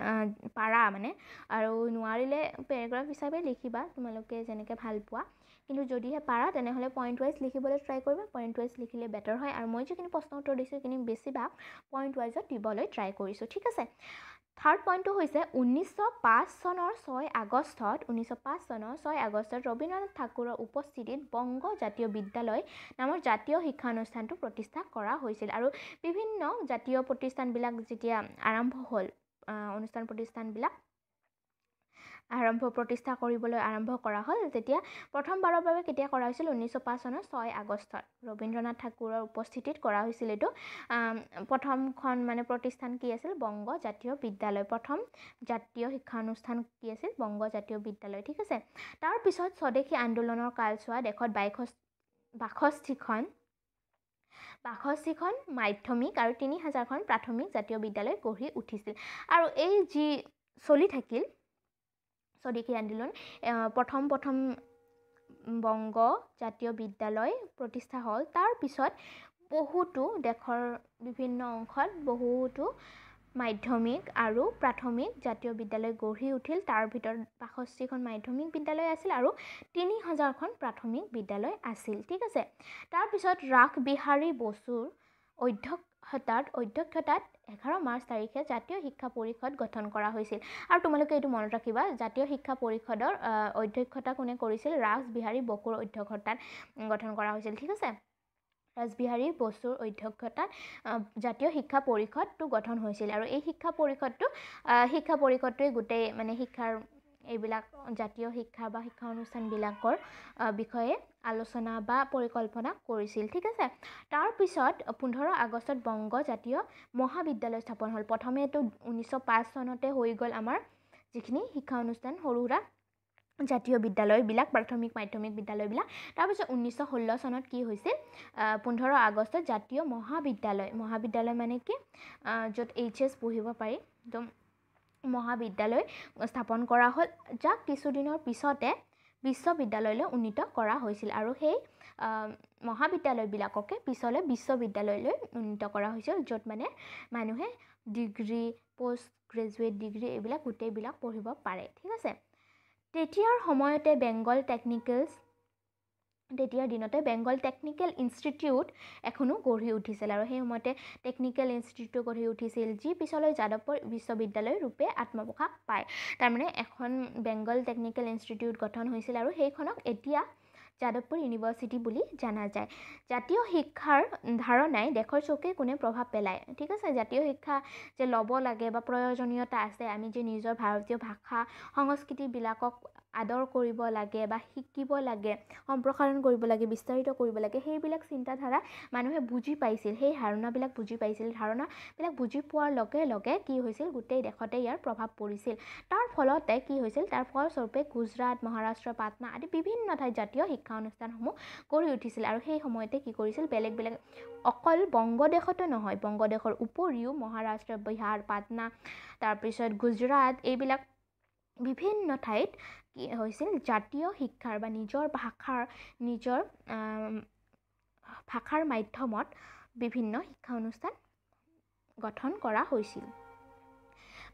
পাৰা মানে আৰু নোৱাৰিলে পেৰাগ্ৰাফ হিচাপে লিখিবা তোমালোকে যেনেকৈ ভাল পোৱা কিন্তু যদিহে পাৰা তেনেহ'লে পইণ্ট ৱাইজ লিখিবলৈ ট্ৰাই কৰিবা পইণ্ট ৱাইজ লিখিলে বেটাৰ হয় আৰু মই যিখিনি প্ৰশ্ন উত্তৰ দিছোঁ সেইখিনি বেছিভাগ পইণ্ট ৱাইজত দিবলৈ ট্ৰাই কৰিছোঁ ঠিক আছে থাৰ্ড পইণ্টটো হৈছে 1905 চনৰ 6 আগষ্টত ৰবীন্দ্ৰনাথ ঠাকুৰৰ উপস্থিতিত বংগ জাতীয় বিদ্যালয় নামৰ জাতীয় শিক্ষানুষ্ঠানটো প্ৰতিষ্ঠা কৰা হৈছিল আৰু বিভিন্ন জাতীয় প্ৰতিষ্ঠানবিলাক যেতিয়া আৰম্ভ হ'ল অনুষ্ঠান প্ৰতিষ্ঠানবিলাক প্ৰতিষ্ঠা কৰিবলৈ আৰম্ভ কৰা হ'ল তেতিয়া প্ৰথমবাৰৰ বাবে কেতিয়া কৰা হৈছিল 1905 চনৰ 6 আগষ্টত ৰবীন্দ্ৰনাথ ঠাকুৰৰ উপস্থিতিত কৰা হৈছিল এইটো প্ৰথমখন মানে প্ৰতিষ্ঠান কি আছিল বংগ জাতীয় বিদ্যালয় প্ৰথম জাতীয় শিক্ষানুষ্ঠান কি আছিল বংগ জাতীয় বিদ্যালয় ঠিক আছে তাৰপিছত স্বদেশী আন্দোলনৰ কালছোৱা দেশত 62খন মাধ্যমিক আৰু 3000খন প্ৰাথমিক জাতীয় বিদ্যালয় গঢ়ি উঠিছিল আৰু এই যি চলি থাকিল স্বদেশী আন্দোলন প্ৰথম বংগ জাতীয় বিদ্যালয় প্ৰতিষ্ঠা হ'ল তাৰপিছত বহুতো দেশৰ বিভিন্ন অংশত বহুতো মাধ্যমিক আৰু প্ৰাথমিক জাতীয় বিদ্যালয় গঢ়ি উঠিল তাৰ ভিতৰত 62খন মাধ্যমিক বিদ্যালয় আছিল আৰু 3000খন প্ৰাথমিক বিদ্যালয় আছিল ঠিক আছে তাৰপিছত ৰাসবিহাৰী বসুৰ অধ্যক্ষতাত 11 মাৰ্চ তাৰিখে জাতীয় শিক্ষা পৰিষদ গঠন কৰা হৈছিল আৰু তোমালোকে এইটো মনত ৰাখিবা জাতীয় শিক্ষা পৰিষদৰ অধ্যক্ষতা কোনে কৰিছিল ৰাসবিহাৰী বসুৰ অধ্যক্ষতাত গঠন কৰা হৈছিল ঠিক আছে ৰাসবিহাৰী বসুৰ অধ্যক্ষতাত জাতীয় শিক্ষা পৰিষদটো গঠন হৈছিল আৰু এই শিক্ষা পৰিষদটোৱে গোটেই মানে শিক্ষাৰ এইবিলাক জাতীয় শিক্ষা বা শিক্ষা অনুষ্ঠানবিলাকৰ বিষয়ে আলোচনা বা পৰিকল্পনা কৰিছিল ঠিক আছে তাৰপিছত 15 আগষ্টত বংগ জাতীয় মহাবিদ্যালয় স্থাপন হ'ল প্ৰথমে এইটো 1905 চনতে হৈ গ'ল আমাৰ যিখিনি শিক্ষা অনুষ্ঠান সৰু সুৰা জাতীয় বিদ্যালয়বিলাক প্ৰাথমিক মাধ্যমিক বিদ্যালয়বিলাক তাৰপিছত 1916 চনত কি হৈছিল 15 আগষ্টত জাতীয় মহাবিদ্যালয় মানে কি য'ত HS পঢ়িব পাৰি একদম মহাবিদ্যালয় স্থাপন কৰা হ'ল যাক কিছুদিনৰ পিছতে বিশ্ববিদ্যালয়লৈ উন্নীত কৰা হৈছিল আৰু সেই মহাবিদ্যালয়বিলাককে পিছলৈ বিশ্ববিদ্যালয়লৈ উন্নীত কৰা হৈছিল য'ত মানে মানুহে ডিগ্ৰী পোষ্ট গ্ৰেজুৱেট ডিগ্ৰী এইবিলাক গোটেইবিলাক পঢ়িব পাৰে ঠিক আছে তেতিয়াৰ দিনতে বেংগল টেকনিকেল ইনষ্টিটিউট এখনো গঢ়ি উঠিছিল আৰু সেই সময়তে টেকনিকেল ইনষ্টিটিউট গঢ়ি উঠিছিল যি পিছলৈ যাদৱপুৰ বিশ্ববিদ্যালয় ৰূপে আত্মপ্ৰকাশ পায় তাৰমানে এখন বেংগল টেকনিকেল ইনষ্টিটিউট গঠন হৈছিল আৰু সেইখনক এতিয়া যাদৱপুৰ ইউনিভাৰ্চিটি বুলি জনা যায় জাতীয় শিক্ষাৰ ধাৰণাই দেশৰ চুকে কোণে প্ৰভাৱ পেলায় ঠিক আছে জাতীয় শিক্ষা যে ল'ব লাগে বা প্ৰয়োজনীয়তা আছে আমি যে নিজৰ ভাৰতীয় ভাষা সংস্কৃতিবিলাকক আদৰ কৰিব লাগে বা শিকিব লাগে সম্প্ৰসাৰণ কৰিব লাগে বিস্তাৰিত কৰিব লাগে সেইবিলাক চিন্তাধাৰা মানুহে বুজি পাইছিল সেই ধাৰণাবিলাক বুজি পোৱাৰ লগে লগে কি হৈছিল গোটেই দেশতে ইয়াৰ প্ৰভাৱ পৰিছিল তাৰ ফলতে কি হৈছিল তাৰ ফলস্বৰূপে গুজৰাট মহাৰাষ্ট্ৰ পাটনা আদি বিভিন্ন ঠাইত জাতীয় শিক্ষা অনুষ্ঠানসমূহ গঢ়ি উঠিছিল আৰু সেই সময়তে কি কৰিছিল বেলেগ অকল বংগদেশতে নহয় বংগদেশৰ উপৰিও মহাৰাষ্ট্ৰ বিহাৰ পাটনা তাৰপিছত গুজৰাট এইবিলাক বিভিন্ন ঠাইত কি হৈছিল জাতীয় শিক্ষাৰ বা নিজৰ ভাষাৰ মাধ্যমত বিভিন্ন শিক্ষা অনুষ্ঠান গঠন কৰা হৈছিল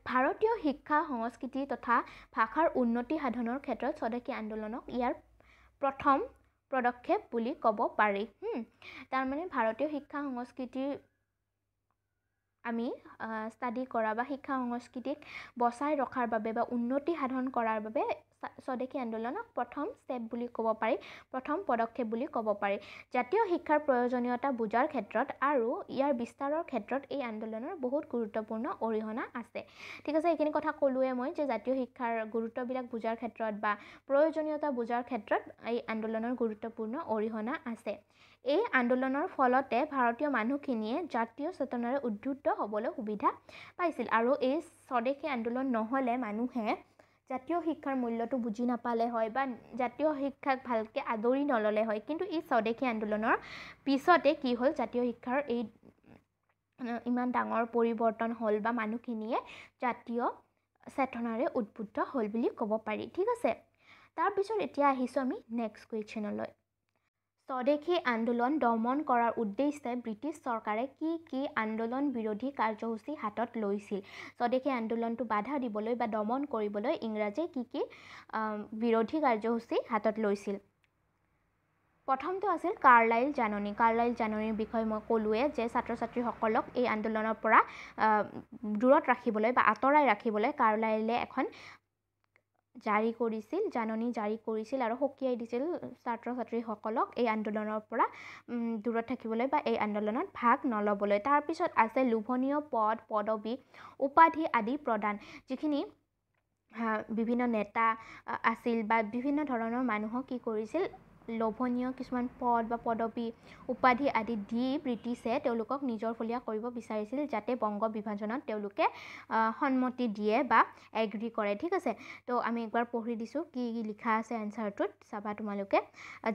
ভাৰতীয় শিক্ষা সংস্কৃতি তথা ভাষাৰ উন্নতি সাধনৰ ক্ষেত্ৰত স্বদেশী আন্দোলনক ইয়াৰ প্ৰথম পদক্ষেপ বুলি ক'ব পাৰি। তাৰমানে ভাৰতীয় শিক্ষা সংস্কৃতিৰ আমি ষ্টাডি কৰা বা শিক্ষা সংস্কৃতিক বচাই ৰখাৰ বাবে বা উন্নতি সাধন কৰাৰ বাবে স্বদেশী আন্দোলনক প্ৰথম ষ্টেপ বুলি ক'ব পাৰি, প্ৰথম পদক্ষেপ বুলি ক'ব পাৰি। জাতীয় শিক্ষাৰ প্ৰয়োজনীয়তা বুজাৰ ক্ষেত্ৰত আৰু ইয়াৰ বিস্তাৰৰ ক্ষেত্ৰত এই আন্দোলনৰ বহুত গুৰুত্বপূৰ্ণ অৰিহণা আছে। ঠিক আছে, এইখিনি কথা ক'লোৱে মই যে জাতীয় শিক্ষাৰ গুৰুত্ববিলাক বুজাৰ ক্ষেত্ৰত বা প্ৰয়োজনীয়তা বুজাৰ ক্ষেত্ৰত এই আন্দোলনৰ গুৰুত্বপূৰ্ণ অৰিহণা আছে। এই আন্দোলনৰ ফলতে ভাৰতীয় মানুহখিনিয়ে জাতীয় চেতনাৰে উদ্বুদ্ধ হ'বলৈ সুবিধা পাইছিল আৰু এই স্বদেশী আন্দোলন নহ'লে মানুহে জাতীয় শিক্ষাৰ মূল্যটো বুজি নাপালে হয় বা জাতীয় শিক্ষাক ভালকৈ আদৰি নল'লে হয়। কিন্তু এই স্বদেশী আন্দোলনৰ পিছতে কি হ'ল, জাতীয় শিক্ষাৰ এই ইমান ডাঙৰ পৰিৱৰ্তন হ'ল বা মানুহখিনিয়ে জাতীয় চেতনাৰে উদ্বুদ্ধ হ'ল বুলি ক'ব পাৰি। ঠিক আছে, তাৰপিছত এতিয়া আহিছোঁ আমি নেক্সট কুৱেশ্যনলৈ। স্বদেশী আন্দোলন দমন কৰাৰ উদ্দেশ্যে ব্ৰিটিছ চৰকাৰে কি আন্দোলন বিৰোধী কাৰ্যসূচী হাতত লৈছিল? স্বদেশী আন্দোলনটো বাধা দিবলৈ বা দমন কৰিবলৈ ইংৰাজীয়ে কি বিৰোধী কাৰ্যসূচী হাতত লৈছিল? প্ৰথমটো আছিল কাৰ্লাইল জাননী। কাৰ্লাইল জাননীৰ বিষয়ে মই ক'লোৱে যে ছাত্ৰ ছাত্ৰীসকলক এই আন্দোলনৰ পৰা দূৰত ৰাখিবলৈ বা আঁতৰাই ৰাখিবলৈ কাৰ্লাইলে এখন জাননী জাৰি কৰিছিল আৰু সকীয়াই দিছিল ছাত্ৰ ছাত্ৰীসকলক এই আন্দোলনৰ পৰা দূৰত থাকিবলৈ বা এই আন্দোলনত ভাগ নল'বলৈ। তাৰপিছত আছে লোভনীয় পদ পদবী উপাধি আদি প্ৰদান, যিখিনি বিভিন্ন নেতা আছিল বা বিভিন্ন ধৰণৰ মানুহক কি কৰিছিল, লোভনীয় কিছুমান পদ বা পদবী উপাধি আদি দি ব্ৰিটিছে তেওঁলোকক নিজৰ ফলীয়া কৰিব বিচাৰিছিল, যাতে বংগ বিভাজনত তেওঁলোকে সন্মতি দিয়ে বা এগ্ৰী কৰে। ঠিক আছে, তো আমি একবাৰ পঢ়ি দিছোঁ কি লিখা আছে এনচাৰটোত, চাবা তোমালোকে।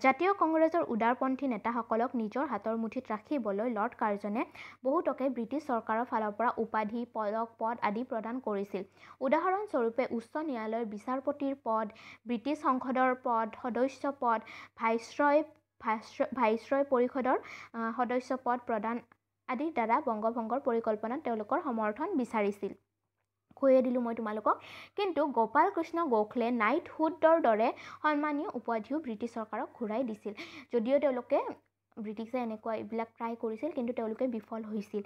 জাতীয় কংগ্ৰেছৰ উদাৰপন্থী নেতাসকলক নিজৰ হাতৰ মুঠিত ৰাখিবলৈ লৰ্ড কাৰ্জনে বহুতকে ব্ৰিটিছ চৰকাৰৰ ফালৰ পৰা উপাধি পদ আদি প্ৰদান কৰিছিল। উদাহৰণস্বৰূপে উচ্চ ন্যায়ালয়ৰ বিচাৰপতিৰ পদ, ব্ৰিটিছ সংসদৰ পদ, সদস্য পদ, ভাইচৰয় পৰিষদৰ সদস্য পদ প্ৰদান আদিৰ দ্বাৰা বংগভংগৰ পৰিকল্পনাত তেওঁলোকৰ সমৰ্থন বিচাৰিছিল। কৈয়ে দিলোঁ মই তোমালোকক। কিন্তু গোপাল কৃষ্ণ গোখলে নাইটহুডৰ দৰে সন্মানীয় উপাধিও ব্ৰিটিছ চৰকাৰক ঘূৰাই দিছিল। যদিও তেওঁলোকে ব্ৰিটিছে এনেকুৱা এইবিলাক ট্ৰাই কৰিছিল, কিন্তু তেওঁলোকে বিফল হৈছিল।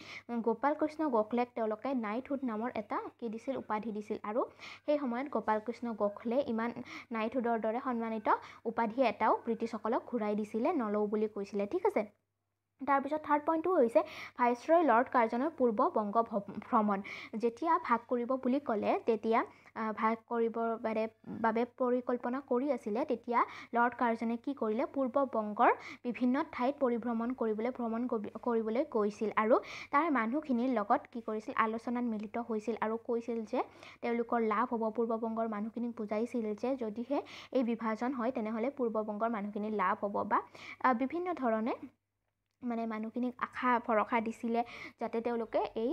গোপাল কৃষ্ণ গোখলেক তেওঁলোকে নাইটহুড নামৰ এটা দিছিল, উপাধি দিছিল আৰু সেই সময়ত গোপাল কৃষ্ণ গোখলে ইমান নাইটহুডৰ দৰে সন্মানিত উপাধি এটাও ব্ৰিটিছসকলক ঘূৰাই দিছিলে, নলওঁ বুলি কৈছিলে। ঠিক আছে, তাৰপিছত থাৰ্ড পইণ্টটো হৈছে ভাইচৰয় লৰ্ড কাৰ্জনৰ পূৰ্ব বংগ ভ্ৰমণ। যেতিয়া ভাগ কৰিব বুলি ক'লে, তেতিয়া ভাগ কৰিবৰ বাবে পৰিকল্পনা কৰি আছিলে, তেতিয়া লৰ্ড কাৰ্জনে কি কৰিলে, পূৰ্ব বংগৰ বিভিন্ন ঠাইত ভ্ৰমণ কৰিবলৈ গৈছিল আৰু তাৰ মানুহখিনিৰ লগত কি কৰিছিল, আলোচনাত মিলিত হৈছিল আৰু কৈছিল যে তেওঁলোকৰ লাভ হ'ব। পূৰ্ব বংগৰ মানুহখিনিক বুজাইছিল যে যদিহে এই বিভাজন হয় তেনেহ'লে পূৰ্ব বংগৰ মানুহখিনিৰ লাভ হ'ব বা বিভিন্ন ধৰণে মানুহখিনিক আশা ভৰসা দিছিলে যাতে তেওঁলোকে এই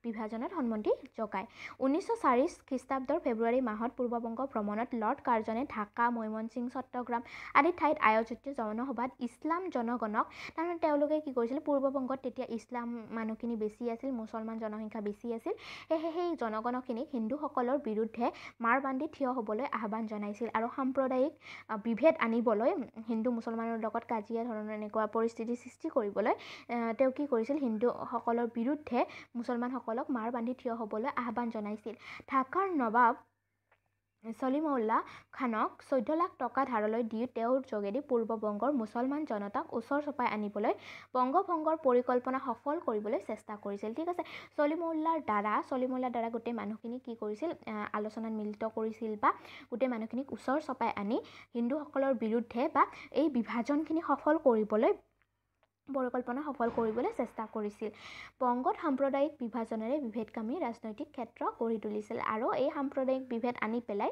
বিভাজনত সন্মতি জগায়। 1904 খ্ৰীষ্টাব্দৰ ফেব্ৰুৱাৰী মাহত পূৰ্ববংগ ভ্ৰমণত লৰ্ড কাৰ্জনে ঢাকা, ময়মনসিং, চট্টগ্ৰাম আদি ঠাইত আয়োজিত জনসভাত ইছলাম জনগণক, তাৰমানে তেওঁলোকে কি কৰিছিল, পূৰ্ববংগত তেতিয়া ইছলাম মানুহখিনি বেছি আছিল, মুছলমান জনসংখ্যা বেছি আছিল, সেয়েহে সেই জনগণখিনিক হিন্দুসকলৰ বিৰুদ্ধে মাৰ বান্ধি থিয় হ'বলৈ আহ্বান জনাইছিল আৰু সাম্প্ৰদায়িক বিভেদ আনিবলৈ, হিন্দু মুছলমানৰ লগত কাজিয়া ধৰণৰ এনেকুৱা পৰিস্থিতি সৃষ্টি কৰিবলৈ তেওঁ কি কৰিছিল, হিন্দুসকলৰ বিৰুদ্ধে মুছলমানসকলক মাৰ বান্ধি থিয় হ'বলৈ আহ্বান জনাইছিল। ঢাকাৰ নৱাব ছলিমউল্লাহ খানক 14 লাখ টকা ধাৰলৈ দি তেওঁৰ যোগেদি পূৰ্ববংগৰ মুছলমান জনতাক ওচৰ চপাই আনিবলৈ বংগভংগৰ পৰিকল্পনা সফল কৰিবলৈ চেষ্টা কৰিছিল। ঠিক আছে, ছলিমউল্লাহৰ দ্বাৰা গোটেই মানুহখিনি কি কৰিছিল, আলোচনাত মিলিত কৰিছিল বা গোটেই মানুহখিনিক ওচৰ চপাই আনি হিন্দুসকলৰ বিৰুদ্ধে বা এই বিভাজনখিনি পৰিকল্পনা সফল কৰিবলৈ চেষ্টা কৰিছিল। বংগত সাম্প্ৰদায়িক বিভাজনেৰে বিভেদকামী ৰাজনৈতিক ক্ষেত্ৰ গঢ়ি তুলিছিল আৰু এই সাম্প্ৰদায়িক বিভেদ আনি পেলাই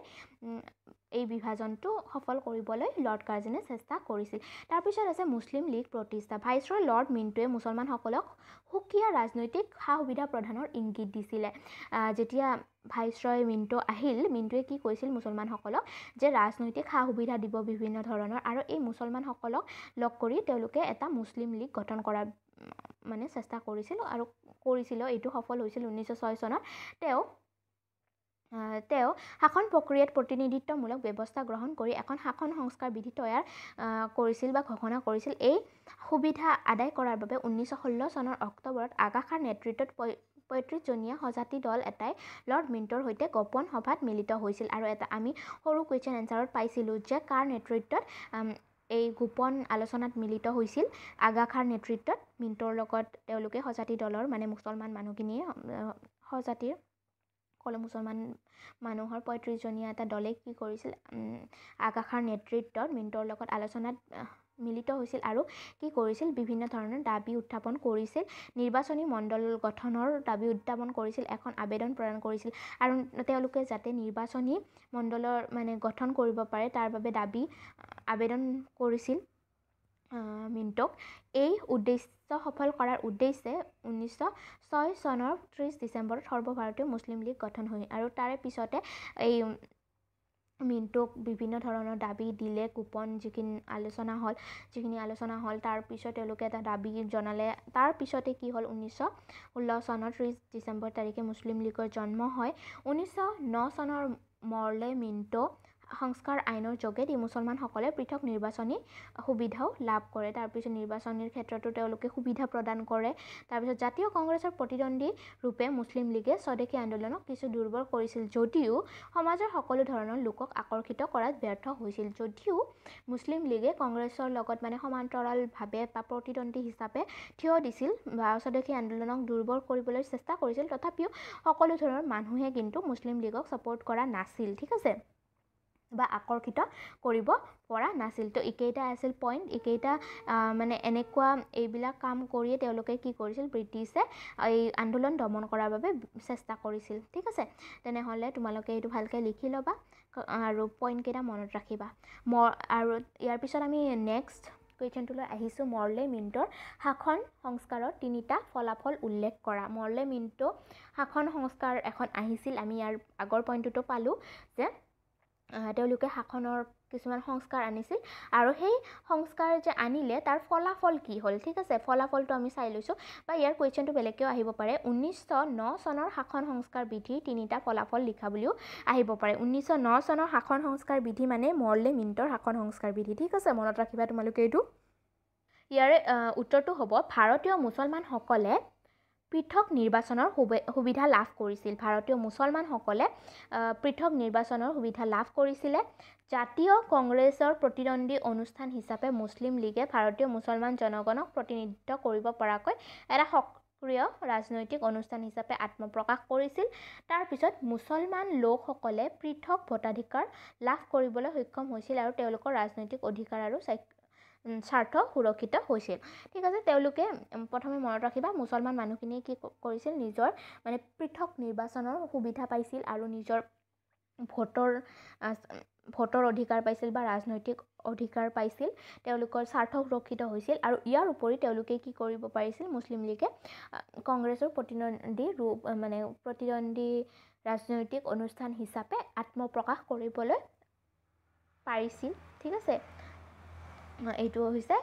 এই বিভাজনটো সফল কৰিবলৈ লৰ্ড কাৰ্জনে চেষ্টা কৰিছিল। তাৰপিছত আছে মুছলিম লীগ প্ৰতিষ্ঠা। ভাইচৰয় লৰ্ড মিণ্টুৱে মুছলমানসকলক সুকীয়া ৰাজনৈতিক সা সুবিধা প্ৰদানৰ ইংগিত দিছিলে। যেতিয়া ভাইচৰয় মিণ্টু আহিল, মিণ্টুৱে কি কৈছিল মুছলমানসকলক যে ৰাজনৈতিক সা সুবিধা দিব বিভিন্ন ধৰণৰ আৰু এই মুছলমানসকলক লগ কৰি তেওঁলোকে এটা মুছলিম লীগ গঠন কৰাৰ চেষ্টা কৰিছিল আৰু এইটো সফল হৈছিল। 1906 চনত তেওঁ তেওঁ শাসন প্ৰক্ৰিয়াত প্ৰতিনিধিত্বমূলক ব্যৱস্থা গ্ৰহণ কৰি এখন শাসন সংস্কাৰ বিধি তৈয়াৰ কৰিছিল বা ঘোষণা কৰিছিল। এই সুবিধা আদায় কৰাৰ বাবে 1916 চনৰ অক্টোবৰত আগা খাঁৰ নেতৃত্বত 35জনীয়া সজাতি দল এটাই লৰ্ড মিণ্টৰ সৈতে গোপন সভাত মিলিত হৈছিল। আৰু এটা আমি সৰু কুৱেশ্যন এনচাৰত পাইছিলোঁ যে কাৰ নেতৃত্বত এই গোপন আলোচনাত মিলিত হৈছিল। আগা খাঁৰ নেতৃত্বত মিণ্টৰ লগত তেওঁলোকে সজাতি দলৰ মানে মুছলমান মানুহখিনিয়ে সজাতিৰ সকলো মুছলমান মানুহৰ 35জনীয়া এটা দলে কি কৰিছিল, আগা খাঁৰ নেতৃত্বত মিণ্টৰ লগত আলোচনাত মিলিত হৈছিল আৰু কি কৰিছিল, বিভিন্ন ধৰণৰ দাবী উত্থাপন কৰিছিল। নিৰ্বাচনী মণ্ডল গঠনৰ দাবী উত্থাপন কৰিছিল, এখন আবেদন প্ৰদান কৰিছিল আৰু তেওঁলোকে যাতে নিৰ্বাচনী মণ্ডলৰ মানে গঠন কৰিব পাৰে তাৰ বাবে আবেদন কৰিছিল মিণ্টক। এই উদ্দেশ্য সফল কৰাৰ উদ্দেশ্যে 1906 চনৰ 30 ডিচেম্বৰত সৰ্বভাৰতীয় মুছলিম লীগ গঠন হয় আৰু তাৰে পিছতে এই মিণ্টক বিভিন্ন ধৰণৰ দাবী দিলে। গোপন যিখিনি আলোচনা হ'ল তাৰ পিছত তেওঁলোকে এটা দাবী জনালে। তাৰ পিছতে কি হ'ল, 1916 চনৰ 30 ডিচেম্বৰ তাৰিখে মুছলিম লীগৰ জন্ম হয়। 1909 চনৰ মৰ্লে মিণ্টো সংস্কাৰ আইনৰ যোগেদি মুছলমানসকলে পৃথক নিৰ্বাচনী সুবিধাও লাভ কৰে। তাৰপিছত নিৰ্বাচনীৰ ক্ষেত্ৰতো তেওঁলোকে সুবিধা প্ৰদান কৰে। তাৰপিছত জাতীয় কংগ্ৰেছৰ প্ৰতিদ্বন্দ্বী ৰূপে মুছলিম লীগে স্বদেশী আন্দোলনক কিছু দুৰ্বল কৰিছিল যদিও সমাজৰ সকলো ধৰণৰ লোকক আকৰ্ষিত কৰাত ব্যৰ্থ হৈছিল। যদিও মুছলিম লীগে কংগ্ৰেছৰ লগত মানে সমান্তৰালভাৱে বা প্ৰতিদ্বন্দ্বী হিচাপে থিয় দিছিল বা স্বদেশী আন্দোলনক দুৰ্বল কৰিবলৈ চেষ্টা কৰিছিল, তথাপিও সকলো ধৰণৰ মানুহে কিন্তু মুছলিম লীগক ছাপোৰ্ট কৰা নাছিল, ঠিক আছে, বা আকৰ্ষিত কৰিব পৰা নাছিল। তো এইকেইটা আছিল পইণ্ট। এইকেইটা মানে এনেকুৱা এইবিলাক কাম কৰিয়ে তেওঁলোকে কি কৰিছিল, ব্ৰিটিছে এই আন্দোলন দমন কৰাৰ বাবে চেষ্টা কৰিছিল, ঠিক আছে। তেনেহ'লে তোমালোকে এইটো ভালকৈ লিখি ল'বা আৰু পইণ্টকেইটা মনত ৰাখিবা। আৰু ইয়াৰ পিছত আমি নেক্সট কুৱেশ্যনটোলৈ আহিছোঁ। মৰ্লে মিণ্টৰ শাসন সংস্কাৰৰ 3টা ফলাফল উল্লেখ কৰা। মৰ্লে মিণ্টো শাসন সংস্কাৰ এখন আহিছিল। আমি ইয়াৰ আগৰ পইণ্টটোতো পালোঁ যে তেওঁলোকে শাসনৰ কিছুমান সংস্কাৰ আনিছিল আৰু সেই সংস্কাৰ যে আনিলে তাৰ ফলাফল কি হ'ল, ঠিক আছে। ফলাফলটো আমি চাই লৈছোঁ বা ইয়াৰ কুৱেশ্যনটো বেলেগকৈও আহিব পাৰে। 1909 চনৰ শাসন সংস্কাৰ বিধিৰ 3টা ফলাফল লিখা বুলিও আহিব পাৰে। 1909 চনৰ শাসন সংস্কাৰ বিধি মানে মৰ্লে মিণ্টৰ শাসন সংস্কাৰ বিধি, ঠিক আছে, মনত ৰাখিবা তোমালোকে এইটো। ইয়াৰে উত্তৰটো হ'ব ভাৰতীয় মুছলমানসকলে পৃথক নিৰ্বাচনৰ সুবিধা লাভ কৰিছিল। ভাৰতীয় মুছলমানসকলে পৃথক নিৰ্বাচনৰ সুবিধা লাভ কৰিছিলে। জাতীয় কংগ্ৰেছৰ প্ৰতিদ্বন্দ্বী অনুষ্ঠান হিচাপে মুছলিম লীগে ভাৰতীয় মুছলমান জনগণক প্ৰতিনিধিত্ব কৰিব পৰাকৈ এটা সক্ৰিয় ৰাজনৈতিক অনুষ্ঠান হিচাপে আত্মপ্ৰকাশ কৰিছিল। তাৰপিছত মুছলমান লোকসকলে পৃথক ভোটাধিকাৰ লাভ কৰিবলৈ সক্ষম হৈছিল আৰু তেওঁলোকৰ ৰাজনৈতিক অধিকাৰ আৰু স্বাৰ্থ সুৰক্ষিত হৈছিল, ঠিক আছে। তেওঁলোকে প্ৰথমে মনত ৰাখিবা, মুছলমান মানুহখিনিয়ে কি কৰিছিল, নিজৰ মানে পৃথক নিৰ্বাচনৰ সুবিধা পাইছিল আৰু নিজৰ ভোটৰ অধিকাৰ পাইছিল বা ৰাজনৈতিক অধিকাৰ পাইছিল, তেওঁলোকৰ স্বাৰ্থ সুৰক্ষিত হৈছিল। আৰু ইয়াৰ উপৰি তেওঁলোকে কি কৰিব পাৰিছিল, মুছলিম লীগে কংগ্ৰেছৰ প্ৰতিদ্বন্দ্বী ৰাজনৈতিক অনুষ্ঠান হিচাপে আত্মপ্ৰকাশ কৰিবলৈ পাৰিছিল, ঠিক আছে। এইটো হৈছে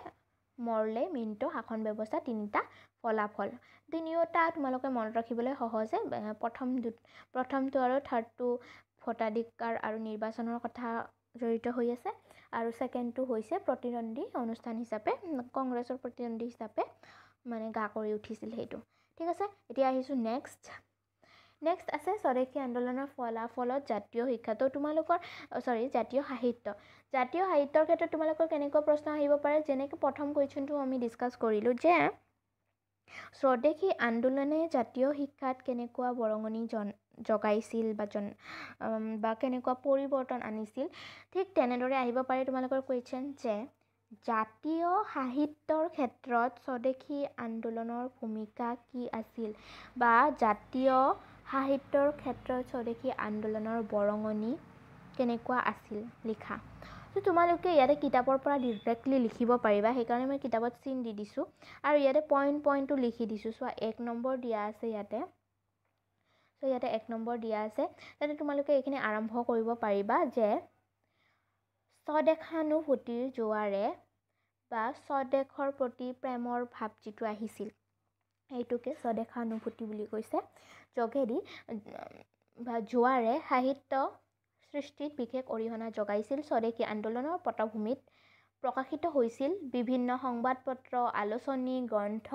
মৰ্লে মিণ্টো শাসন ব্যৱস্থা 3টা ফলাফল। তিনিওটা তোমালোকে মনত ৰাখিবলৈ সহজে, প্ৰথমটো আৰু থাৰ্ডটো ভোটাধিকাৰ আৰু নিৰ্বাচনৰ কথা জড়িত হৈ আছে আৰু ছেকেণ্ডটো হৈছে প্ৰতিদ্বন্দ্বী অনুষ্ঠান হিচাপে কংগ্ৰেছৰ প্ৰতিদ্বন্দ্বী হিচাপে মানে গা কৰি উঠিছিল সেইটো, ঠিক আছে। এতিয়া আহিছোঁ নেক্সট আছে স্বদেশী আন্দোলনৰ ফলাফলত জাতীয় শিক্ষাটো জাতীয় সাহিত্য। জাতীয় সাহিত্যৰ ক্ষেত্ৰত তোমালোকৰ কেনেকুৱা প্ৰশ্ন আহিব পাৰে, যেনেকৈ প্ৰথম কুৱেশ্যনটো আমি ডিছকাছ কৰিলোঁ যে স্বদেশী আন্দোলনে জাতীয় শিক্ষাত কেনেকুৱা বৰঙণি জগাইছিল বা কেনেকুৱা পৰিৱৰ্তন আনিছিল। ঠিক তেনেদৰে আহিব পাৰে তোমালোকৰ কুৱেশ্যন যে জাতীয় সাহিত্যৰ ক্ষেত্ৰত স্বদেশী আন্দোলনৰ ভূমিকা কি আছিল বা জাতীয় সাহিত্যৰ ক্ষেত্ৰত স্বদেশী আন্দোলনৰ বৰঙণি কেনেকুৱা আছিল লিখা। তো তোমালোকে ইয়াতে কিতাপৰ পৰা ডিৰেক্টলি লিখিব পাৰিবা, সেইকাৰণে মই কিতাপত চিন দি দিছোঁ আৰু ইয়াতে পইণ্টটো লিখি দিছোঁ। চোৱা 1 নম্বৰ দিয়া আছে ইয়াতে, চ' ইয়াতে 1 নম্বৰ দিয়া আছে, তাতে তোমালোকে এইখিনি আৰম্ভ কৰিব পাৰিবা যে স্বদেশানুভূতিৰ জোৱাৰে বা স্বদেশৰ প্ৰতি প্ৰেমৰ ভাৱ যিটো আহিছিল এইটোকে স্বদেশানুভূতি বুলি কৈছে। যোগেদি জোৱাৰে সাহিত্য সৃষ্টিত বিশেষ অৰিহণা যোগাইছিল। স্বদেশী আন্দোলনৰ পটভূমিত প্ৰকাশিত হৈছিল বিভিন্ন সংবাদপত্ৰ, আলোচনী, গ্ৰন্থ,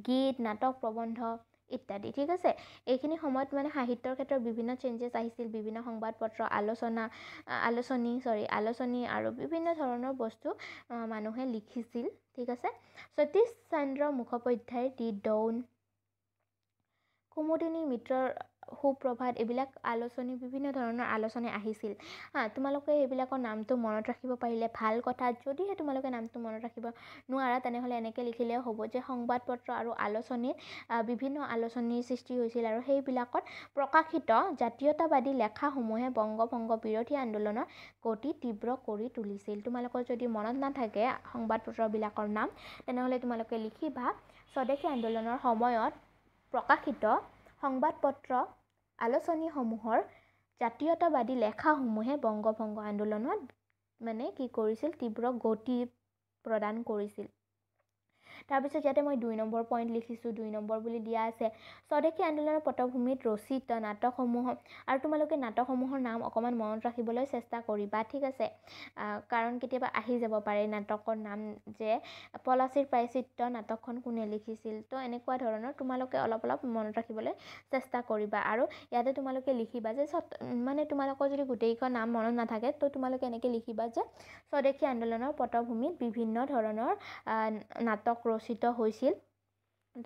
গীত, নাটক, প্ৰবন্ধ ইত্যাদি। ঠিক আছে, এইখিনি সময়ত মানে সাহিত্যৰ ক্ষেত্ৰত বিভিন্ন চেঞ্জেছ আহিছিল, বিভিন্ন সংবাদপত্ৰ, আলোচনী আৰু বিভিন্ন ধৰণৰ বস্তু মানুহে লিখিছিল। ঠিক আছে, সতীশ চন্দ্ৰ মুখোপাধ্যায়ৰ দি ডৌন, কুমুদিনী মিত্ৰৰ সুপ্ৰভাত, এইবিলাক আলোচনী, বিভিন্ন ধৰণৰ আলোচনী আহিছিল। তোমালোকে এইবিলাকৰ নামটো মনত ৰাখিব পাৰিলে ভাল কথা। যদিহে তোমালোকে নামটো মনত ৰাখিব নোৱাৰা তেনেহ'লে এনেকৈ লিখিলেও হ'ব যে সংবাদপত্ৰ আৰু আলোচনীত বিভিন্ন আলোচনীৰ সৃষ্টি হৈছিল আৰু সেইবিলাকত প্ৰকাশিত জাতীয়তাবাদী লেখাসমূহে বংগভংগ বিৰোধী আন্দোলনৰ গতি তীব্ৰ কৰি তুলিছিল। তোমালোকৰ যদি মনত নাথাকে সংবাদপত্ৰবিলাকৰ নাম তেনেহ'লে তোমালোকে লিখিবা স্বদেশী আন্দোলনৰ সময়ত প্ৰকাশিত সংবাদপত্ৰ আলোচনীসমূহৰ জাতীয়তাবাদী লেখাসমূহে বংগভংগ আন্দোলনত মানে কি কৰিছিল, তীব্ৰ গতি প্ৰদান কৰিছিল। তাৰপিছত ইয়াতে মই 2 নম্বৰ পইণ্ট লিখিছোঁ, 2 নম্বৰ বুলি দিয়া আছে। স্বদেশী আন্দোলনৰ পটভূমিত ৰচিত নাটকসমূহ, আৰু তোমালোকে নাটকসমূহৰ নাম অকণমান মনত ৰাখিবলৈ চেষ্টা কৰিবা। ঠিক আছে, কাৰণ কেতিয়াবা আহি যাব পাৰে নাটকৰ নাম, যে পলাশীৰ প্ৰায়শ্চিত্ত নাটকখন কোনে লিখিছিল। তো এনেকুৱা ধৰণৰ তোমালোকে অলপ মনত ৰাখিবলৈ চেষ্টা কৰিবা। আৰু ইয়াতে তোমালোকে লিখিবা যে মানে তোমালোকৰ যদি গোটেইখন নাম মনত নাথাকে তো তোমালোকে এনেকৈ লিখিবা যে স্বদেশী আন্দোলনৰ পটভূমিত বিভিন্ন ধৰণৰ নাটক ৰচিত হৈছিল।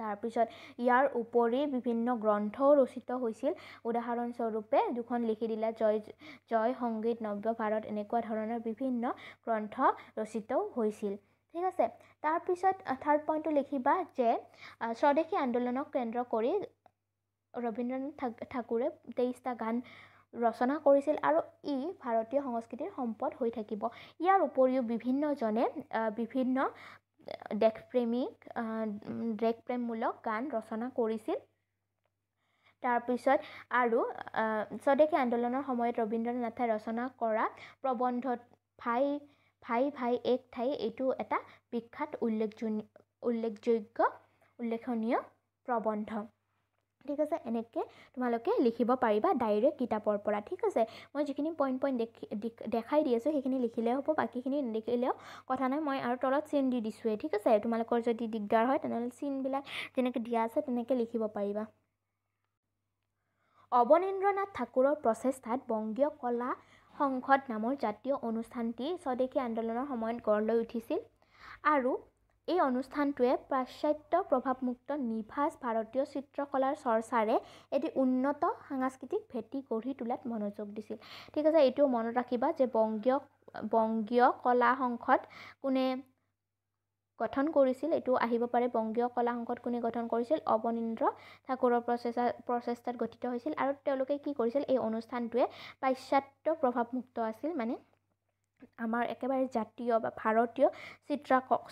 তাৰপিছত ইয়াৰ উপৰি বিভিন্ন গ্ৰন্থও ৰচিত হৈছিল। উদাহৰণস্বৰূপে দুখন লিখি দিলা, জয় সংগীত, নব্য ভাৰত, এনেকুৱা ধৰণৰ বিভিন্ন গ্ৰন্থ ৰচিতও হৈছিল। ঠিক আছে, তাৰপিছত থাৰ্ড পইণ্টটো লিখিবা যে স্বদেশী আন্দোলনক কেন্দ্ৰ কৰি ৰবীন্দ্ৰনাথ ঠাকুৰে 23টা গান ৰচনা কৰিছিল আৰু ই ভাৰতীয় সংস্কৃতিৰ সম্পদ হৈ থাকিব। ইয়াৰ উপৰিও বিভিন্নজনে বিভিন্ন দেশপ্ৰেমমূলক গান ৰচনা কৰিছিল। তাৰপিছত আৰু স্বদেশী আন্দোলনৰ সময়ত ৰবীন্দ্ৰনাথে ৰচনা কৰা প্ৰবন্ধ ভাই ভাই এক ঠাই, এইটো এটা বিখ্যাত উল্লেখনীয় প্ৰবন্ধ। ঠিক আছে, এনেকৈ তোমালোকে লিখিব পাৰিবা ডাইৰেক্ট কিতাপৰ পৰা। ঠিক আছে, মই যিখিনি পইণ্ট দেখাই দি আছোঁ সেইখিনি লিখিলেও হ'ব, বাকীখিনি নিলিখিলেও কথা নাই, মই আৰু তলত চিন দি দিছোঁৱেই। ঠিক আছে, তোমালোকৰ যদি দিগদাৰ হয় তেনেহ'লে চিনবিলাক যেনেকৈ দিয়া আছে তেনেকৈ লিখিব পাৰিবা। অৱনীন্দ্ৰনাথ ঠাকুৰৰ প্ৰচেষ্টাত বংগীয় কলা সংসদ নামৰ জাতীয় অনুষ্ঠানটি স্বদেশী আন্দোলনৰ সময়ত গঢ় লৈ উঠিছিল আৰু এই অনুষ্ঠানটোৱে পাশ্চাত্য প্ৰভাৱমুক্ত নিভাঁজ ভাৰতীয় চিত্ৰকলাৰ চৰ্চাৰে এটি উন্নত সাংস্কৃতিক ভেটি গঢ়ি তোলাত মনোযোগ দিছিল। ঠিক আছে, এইটোও মনত ৰাখিবা যে বংগীয় কলা সংসদ কোনে গঠন কৰিছিল, এইটো আহিব পাৰে। বংগীয় কলা সংসদ কোনে গঠন কৰিছিল? অৱনীন্দ্ৰ ঠাকুৰৰ প্ৰচেষ্টাত গঠিত হৈছিল আৰু তেওঁলোকে কি কৰিছিল, এই অনুষ্ঠানটোৱে পাশ্চাত্য প্ৰভাৱমুক্ত আছিল, মানে আমাৰ একেবাৰে জাতীয় বা ভাৰতীয়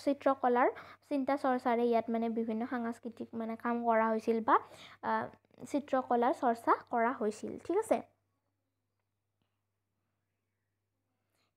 চিত্ৰকলাৰ চিন্তা চৰ্চাৰে ইয়াত মানে বিভিন্ন সাংস্কৃতিক মানে কাম কৰা হৈছিল বা চিত্ৰকলাৰ চৰ্চা কৰা হৈছিল। ঠিক আছে,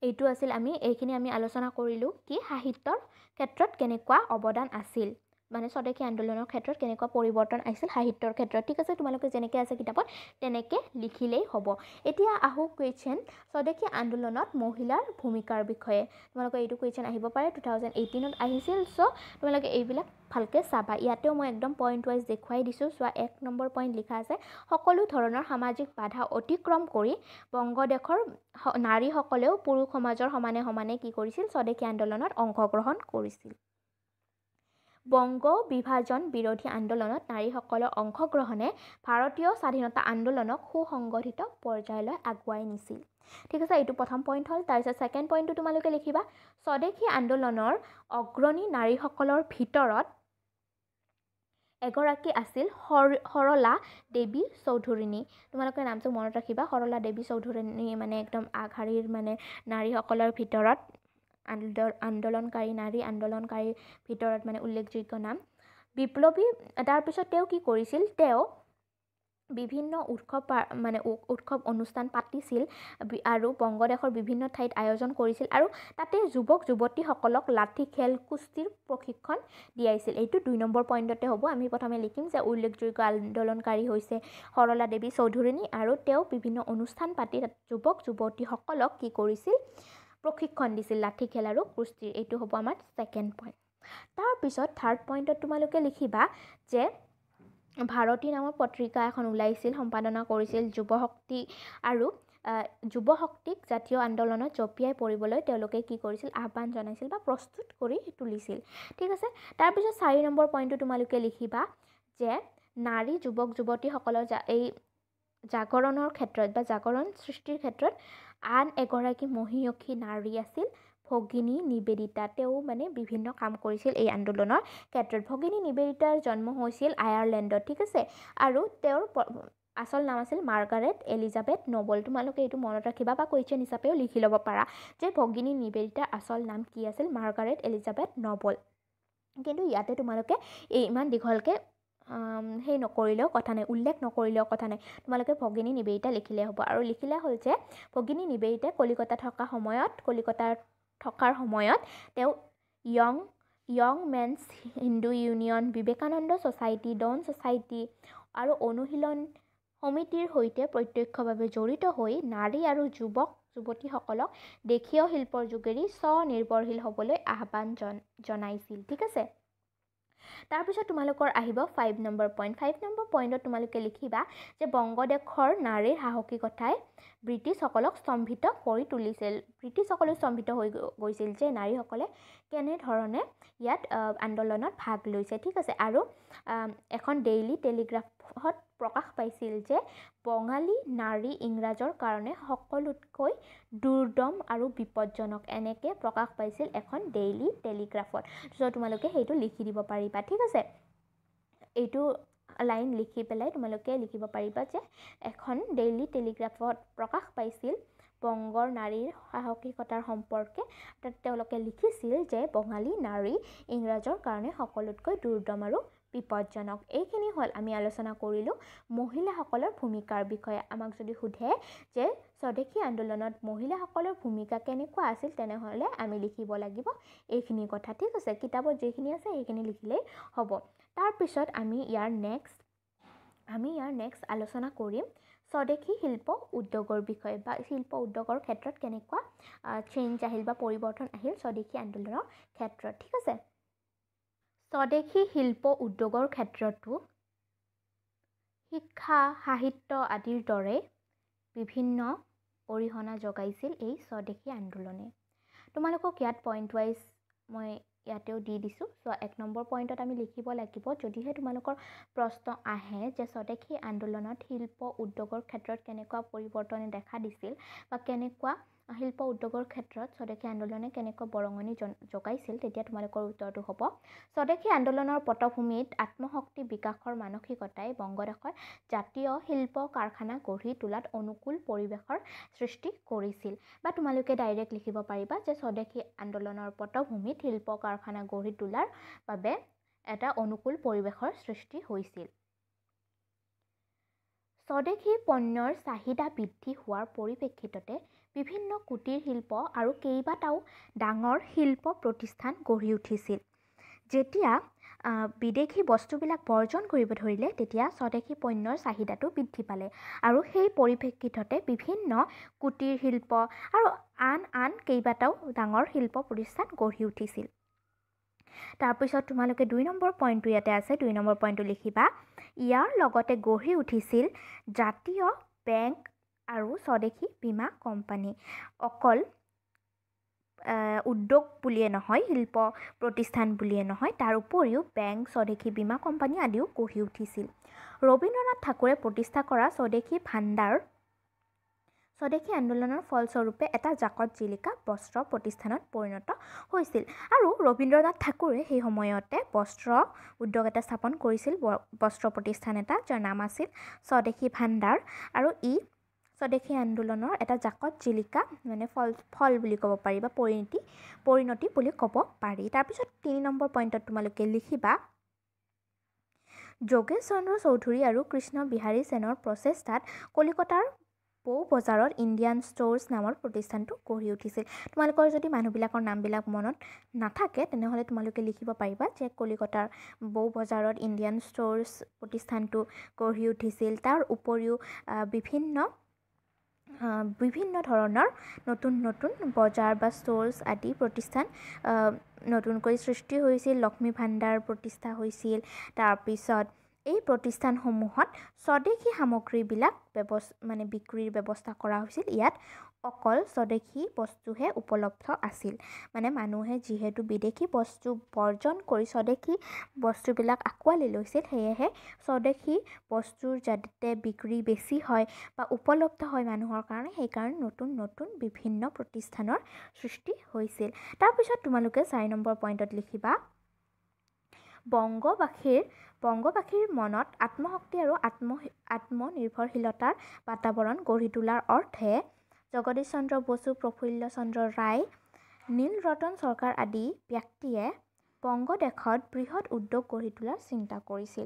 এইটো আছিল এইখিনি আমি আলোচনা কৰিলোঁ কি সাহিত্যৰ ক্ষেত্ৰত কেনেকুৱা অৱদান আছিল, মানে স্বদেশী আন্দোলনৰ ক্ষেত্ৰত কেনেকুৱা পৰিৱৰ্তন আহিছিল সাহিত্যৰ ক্ষেত্ৰত। ঠিক আছে, তোমালোকে যেনেকৈ আছে কিতাপত তেনেকৈ লিখিলেই হ'ব। এতিয়া আহোঁ কুৱেশ্যন, স্বদেশী আন্দোলনত মহিলাৰ ভূমিকাৰ বিষয়ে। তোমালোকৰ এইটো কুৱেশ্যন আহিব পাৰে, 2018ত আহিছিল। চ' তোমালোকে এইবিলাক ভালকৈ চাবা। ইয়াতেও মই একদম পইণ্ট ৱাইজ দেখুৱাই দিছোঁ। চোৱা, 1 নম্বৰ পইণ্ট লিখা আছে, সকলো ধৰণৰ সামাজিক বাধা অতিক্ৰম কৰি বংগদেশৰ নাৰীসকলেও পুৰুষ সমাজৰ সমানে কি কৰিছিল, স্বদেশী আন্দোলনত অংশগ্ৰহণ কৰিছিল। বংগ বিভাজন বিৰোধী আন্দোলনত নাৰীসকলৰ অংশগ্ৰহণে ভাৰতীয় স্বাধীনতা আন্দোলনক সুসংগঠিত পৰ্যায়লৈ আগুৱাই নিছিল। ঠিক আছে, এইটো প্ৰথম পইণ্ট হ'ল। তাৰপিছত ছেকেণ্ড পইণ্টটো তোমালোকে লিখিবা, স্বদেশী আন্দোলনৰ অগ্ৰণী নাৰীসকলৰ ভিতৰত এগৰাকী আছিল সৰলা দেৱী চৌধুৰাণী। তোমালোকে নামটো মনত ৰাখিবা, সৰলা দেৱী চৌধুৰাণী মানে একদম আগশাৰীৰ মানে নাৰীসকলৰ ভিতৰত নাৰী আন্দোলনকাৰীৰ ভিতৰত মানে উল্লেখযোগ্য নাম। বিপ্লৱী, তাৰপিছত তেওঁ কি কৰিছিল, তেওঁ বিভিন্ন উৎসৱ অনুষ্ঠান পাতিছিল আৰু বংগদেশৰ বিভিন্ন ঠাইত আয়োজন কৰিছিল আৰু তাতে যুৱক যুৱতীসকলক লাঠি খেল কুস্তিৰ প্ৰশিক্ষণ দিয়াইছিল। এইটো 2 নম্বৰ পইণ্টতে হ'ব। আমি প্ৰথমে লিখিম যে উল্লেখযোগ্য আন্দোলনকাৰী হৈছে সৰলা দেৱী চৌধুৰাণী আৰু তেওঁ বিভিন্ন অনুষ্ঠান পাতি যুৱক যুৱতীসকলক কি কৰিছিল প্ৰশিক্ষণ দিছিল লাঠি খেল আৰু কুস্তিৰ। এইটো হ'ব আমাৰ ছেকেণ্ড পইণ্ট। তাৰপিছত থাৰ্ড পইণ্টত তোমালোকে লিখিবা যে ভাৰতী নামৰ পত্ৰিকা এখন ওলাইছিল, সম্পাদনা কৰিছিল যুৱশক্তি আৰু যুৱশক্তিক জাতীয় আন্দোলনত জঁপিয়াই পৰিবলৈ তেওঁলোকে কি কৰিছিল আহ্বান জনাইছিল বা প্ৰস্তুত কৰি তুলিছিল। ঠিক আছে। তাৰপিছত 4 নম্বৰ পইণ্টটো তোমালোকে লিখিবা যে নাৰী যুৱক যুৱতীসকলৰ এই জাগৰণৰ ক্ষেত্ৰত বা জাগৰণ সৃষ্টিৰ ক্ষেত্ৰত আন এগৰাকী মহিয়সী নাৰী আছিল ভগিনী নিবেদিতা। তেওঁ বিভিন্ন কাম কৰিছিল এই আন্দোলনৰ ক্ষেত্ৰত। ভগিনী নিবেদিতাৰ জন্ম হৈছিল আয়াৰলেণ্ডত। ঠিক আছে। আৰু তেওঁৰ আচল নাম আছিল মাৰ্গাৰেট এলিজাবেথ নবল। তোমালোকে এইটো মনত ৰাখিবা বা কুৱেশ্যন হিচাপেও লিখি ল'ব পাৰা যে ভগিনী নিবেদিতাৰ আচল নাম কি আছিল মাৰ্গাৰেট এলিজাবেথ নবল। কিন্তু ইয়াতে তোমালোকে ইমান দীঘলকৈ নকৰিলেও কথা নাই, উল্লেখ নকৰিলেও কথা নাই, তোমালোকে ভগিনী নিবেদিতা লিখিলে হ'ব। আৰু লিখিলে হ'ল যে ভগিনী নিবেদিতাই কলিকতাত থকাৰ সময়ত তেওঁ young men's Hindu union, Vivekananda society, Dawn society আৰু অনুশীলন সমিতিৰ সৈতে প্ৰত্যক্ষভাৱে জড়িত হৈ নাৰী আৰু যুৱক যুৱতীসকলক দেশীয় শিল্পৰ যোগেদি স্বনিৰ্ভৰশীল হ'বলৈ আহ্বান জনাইছিল। ঠিক আছে। তাৰপিছত তোমালোকৰ আহিব 5 নম্বৰ পইণ্ট। 5 নম্বৰ পইণ্টত তোমালোকে লিখিবা যে বংগদেশৰ নাৰীৰ সাহসিকতাই ব্ৰিটিছসকলক স্তম্ভিত কৰি তুলিছিল। ব্ৰিটিছসকলো স্তম্ভিত হৈ গৈছিল যে নাৰীসকলে কেনেধৰণে ইয়াত আন্দোলনত ভাগ লৈছে। ঠিক আছে। আৰু এখন ডেইলি টেলিগ্ৰাফত প্ৰকাশ পাইছিল যে বঙালী নাৰী ইংৰাজৰ কাৰণে সকলোতকৈ দুৰ্দম আৰু বিপদজনক, এনেকৈ প্ৰকাশ পাইছিল এখন ডেইলি টেলিগ্ৰাফত। চ' তোমালোকে সেইটো লিখি দিব পাৰিবা। ঠিক আছে। এইটো লাইন লিখি পেলাই তোমালোকে লিখিব পাৰিবা যে এখন ডেইলি টেলিগ্ৰাফত প্ৰকাশ পাইছিল বংগৰ নাৰীৰ সাহসিকতাৰ সম্পৰ্কে। তাত তেওঁলোকে লিখিছিল যে বঙালী নাৰী ইংৰাজৰ কাৰণে সকলোতকৈ দুৰ্দম আৰু বিপদজনক। এইখিনি হ'ল আমি আলোচনা কৰিলোঁ মহিলাসকলৰ ভূমিকাৰ বিষয়ে। আমাক যদি সোধে যে স্বদেশী আন্দোলনত মহিলাসকলৰ ভূমিকা কেনেকুৱা আছিল, তেনেহ'লে আমি লিখিব লাগিব এইখিনি কথা। ঠিক আছে। কিতাপত যিখিনি আছে সেইখিনি লিখিলেই হ'ব। তাৰপিছত আমি ইয়াৰ নেক্সট আলোচনা কৰিম স্বদেশী শিল্প উদ্যোগৰ বিষয়ে বা শিল্প উদ্যোগৰ ক্ষেত্ৰত কেনেকুৱা চেঞ্জ আহিল বা পৰিৱৰ্তন আহিল স্বদেশী আন্দোলনৰ ক্ষেত্ৰত। ঠিক আছে। স্বদেশী শিল্প উদ্যোগৰ ক্ষেত্ৰতো শিক্ষা সাহিত্য আদিৰ দৰে বিভিন্ন অৰিহণা যোগাইছিল এই স্বদেশী আন্দোলনে। তোমালোকক ইয়াত পইণ্ট ৱাইজ মই ইয়াতেও দি দিছোঁ। চ' 1 নম্বৰ পইণ্টত আমি লিখিব লাগিব যদিহে তোমালোকৰ প্ৰশ্ন আহে যে স্বদেশী আন্দোলনত শিল্প উদ্যোগৰ ক্ষেত্ৰত কেনেকুৱা পৰিৱৰ্তনে দেখা দিছিল বা কেনেকুৱা শিল্প উদ্যোগৰ ক্ষেত্ৰত স্বদেশী আন্দোলনে কেনেকুৱা বৰঙণি যোগাইছিল, তেতিয়া তোমালোকৰ উত্তৰটো হ'ব স্বদেশী আন্দোলনৰ পটভূমিত আত্মশক্তি বিকাশৰ মানসিকতাই বংগদেশত জাতীয় শিল্প কাৰখানা গঢ়ি তোলাত অনুকূল পৰিৱেশৰ সৃষ্টি কৰিছিল। বা তোমালোকে ডাইৰেক্ট লিখিব পাৰিবা যে স্বদেশী আন্দোলনৰ পটভূমিত শিল্প কাৰখানা গঢ়ি তোলাৰ বাবে এটা অনুকূল পৰিৱেশৰ সৃষ্টি হৈছিল। স্বদেশী পণ্যৰ চাহিদা বৃদ্ধি হোৱাৰ পৰিপ্ৰেক্ষিততে বিভিন্ন কুটীৰ শিল্প আৰু কেইবাটাও ডাঙৰ শিল্প প্ৰতিষ্ঠান গঢ়ি উঠিছিল। যেতিয়া বিদেশী বস্তুবিলাক বৰ্জন কৰিব ধৰিলে তেতিয়া স্বদেশী পণ্যৰ চাহিদাটো বৃদ্ধি পালে আৰু সেই পৰিপ্ৰেক্ষিততে বিভিন্ন কুটীৰ শিল্প আৰু আন কেইবাটাও ডাঙৰ শিল্প প্ৰতিষ্ঠান গঢ়ি উঠিছিল। তাৰপিছত তোমালোকে 2 নম্বৰ পইণ্টটো ইয়াতে আছে, 2 নম্বৰ পইণ্টটো লিখিবা ইয়াৰ লগতে গঢ়ি উঠিছিল জাতীয় বেংক আৰু স্বদেশী বীমা কোম্পানী। অকল উদ্যোগ বুলিয়ে নহয়, শিল্প প্ৰতিষ্ঠান বুলিয়ে নহয়, তাৰ উপৰিও বেংক স্বদেশী বীমা কোম্পানী আদিও গঢ়ি উঠিছিল। ৰবীন্দ্ৰনাথ ঠাকুৰে প্ৰতিষ্ঠা কৰা স্বদেশী ভাণ্ডাৰ স্বদেশী আন্দোলনৰ ফলস্বৰূপে এটা জাকত জিলিকা বস্ত্ৰ প্ৰতিষ্ঠানত পৰিণত হৈছিল। আৰু ৰবীন্দ্ৰনাথ ঠাকুৰে সেই সময়তে বস্ত্ৰ উদ্যোগ এটা স্থাপন কৰিছিল, বস্ত্ৰ প্ৰতিষ্ঠান এটা, যাৰ নাম আছিল স্বদেশী ভাণ্ডাৰ। আৰু ই স্বদেশী আন্দোলনৰ এটা জাকত জিলিকা ফল বুলি ক'ব পাৰি বা পৰিণতি বুলি ক'ব পাৰি। তাৰপিছত 3 নম্বৰ পইণ্টত তোমালোকে লিখিবা যোগেশ চন্দ্ৰ চৌধুৰী আৰু কৃষ্ণ বিহাৰী সেনৰ প্ৰচেষ্টাত কলিকতাৰ বৌ বজাৰত ইণ্ডিয়ান ষ্ট'ৰ্ছ নামৰ প্ৰতিষ্ঠানটো গঢ়ি উঠিছিল। তোমালোকৰ যদি মানুহবিলাকৰ নামবিলাক মনত নাথাকে তেনেহ'লে তোমালোকে লিখিব পাৰিবা যে কলিকতাৰ বৌ বজাৰত ইণ্ডিয়ান ষ্ট'ৰ্ছ প্ৰতিষ্ঠানটো গঢ়ি উঠিছিল। তাৰ উপৰিও বিভিন্ন ধৰণৰ নতুন নতুন বজাৰ বা ষ্ট'ৰ্ছ আদি প্ৰতিষ্ঠান নতুনকৈ সৃষ্টি হৈছিল। লক্ষ্মী ভাণ্ডাৰ প্ৰতিষ্ঠা হৈছিল। তাৰপিছত এই প্ৰতিষ্ঠানসমূহত স্বদেশী সামগ্ৰীবিলাক বিক্ৰীৰ ব্যৱস্থা কৰা হৈছিল। ইয়াত অকল স্বদেশী বস্তুহে উপলব্ধ আছিল। মানুহে যিহেতু বিদেশী বস্তু বৰ্জন কৰি স্বদেশী বস্তুবিলাক আঁকোৱালি লৈছিল, সেয়েহে স্বদেশী বস্তুৰ যাতে বিক্ৰী বেছি হয় বা উপলব্ধ হয় মানুহৰ কাৰণে, সেইকাৰণে নতুন নতুন বিভিন্ন প্ৰতিষ্ঠানৰ সৃষ্টি হৈছিল। তাৰপিছত তোমালোকে 4 নম্বৰ পইণ্টত লিখিবা, বংগবাসীৰ মনত আত্মশক্তি আৰু আত্মনিৰ্ভৰশীলতাৰ বাতাবৰণ গঢ়ি তোলাৰ অৰ্থে জগদীশ চন্দ্ৰ বসু, প্ৰফুল্ল চন্দ্ৰ ৰায়, নীলৰতন চৰকাৰ আদি ব্যক্তিয়ে বংগদেশত বৃহৎ উদ্যোগ গঢ়ি তোলাৰ চিন্তা কৰিছিল।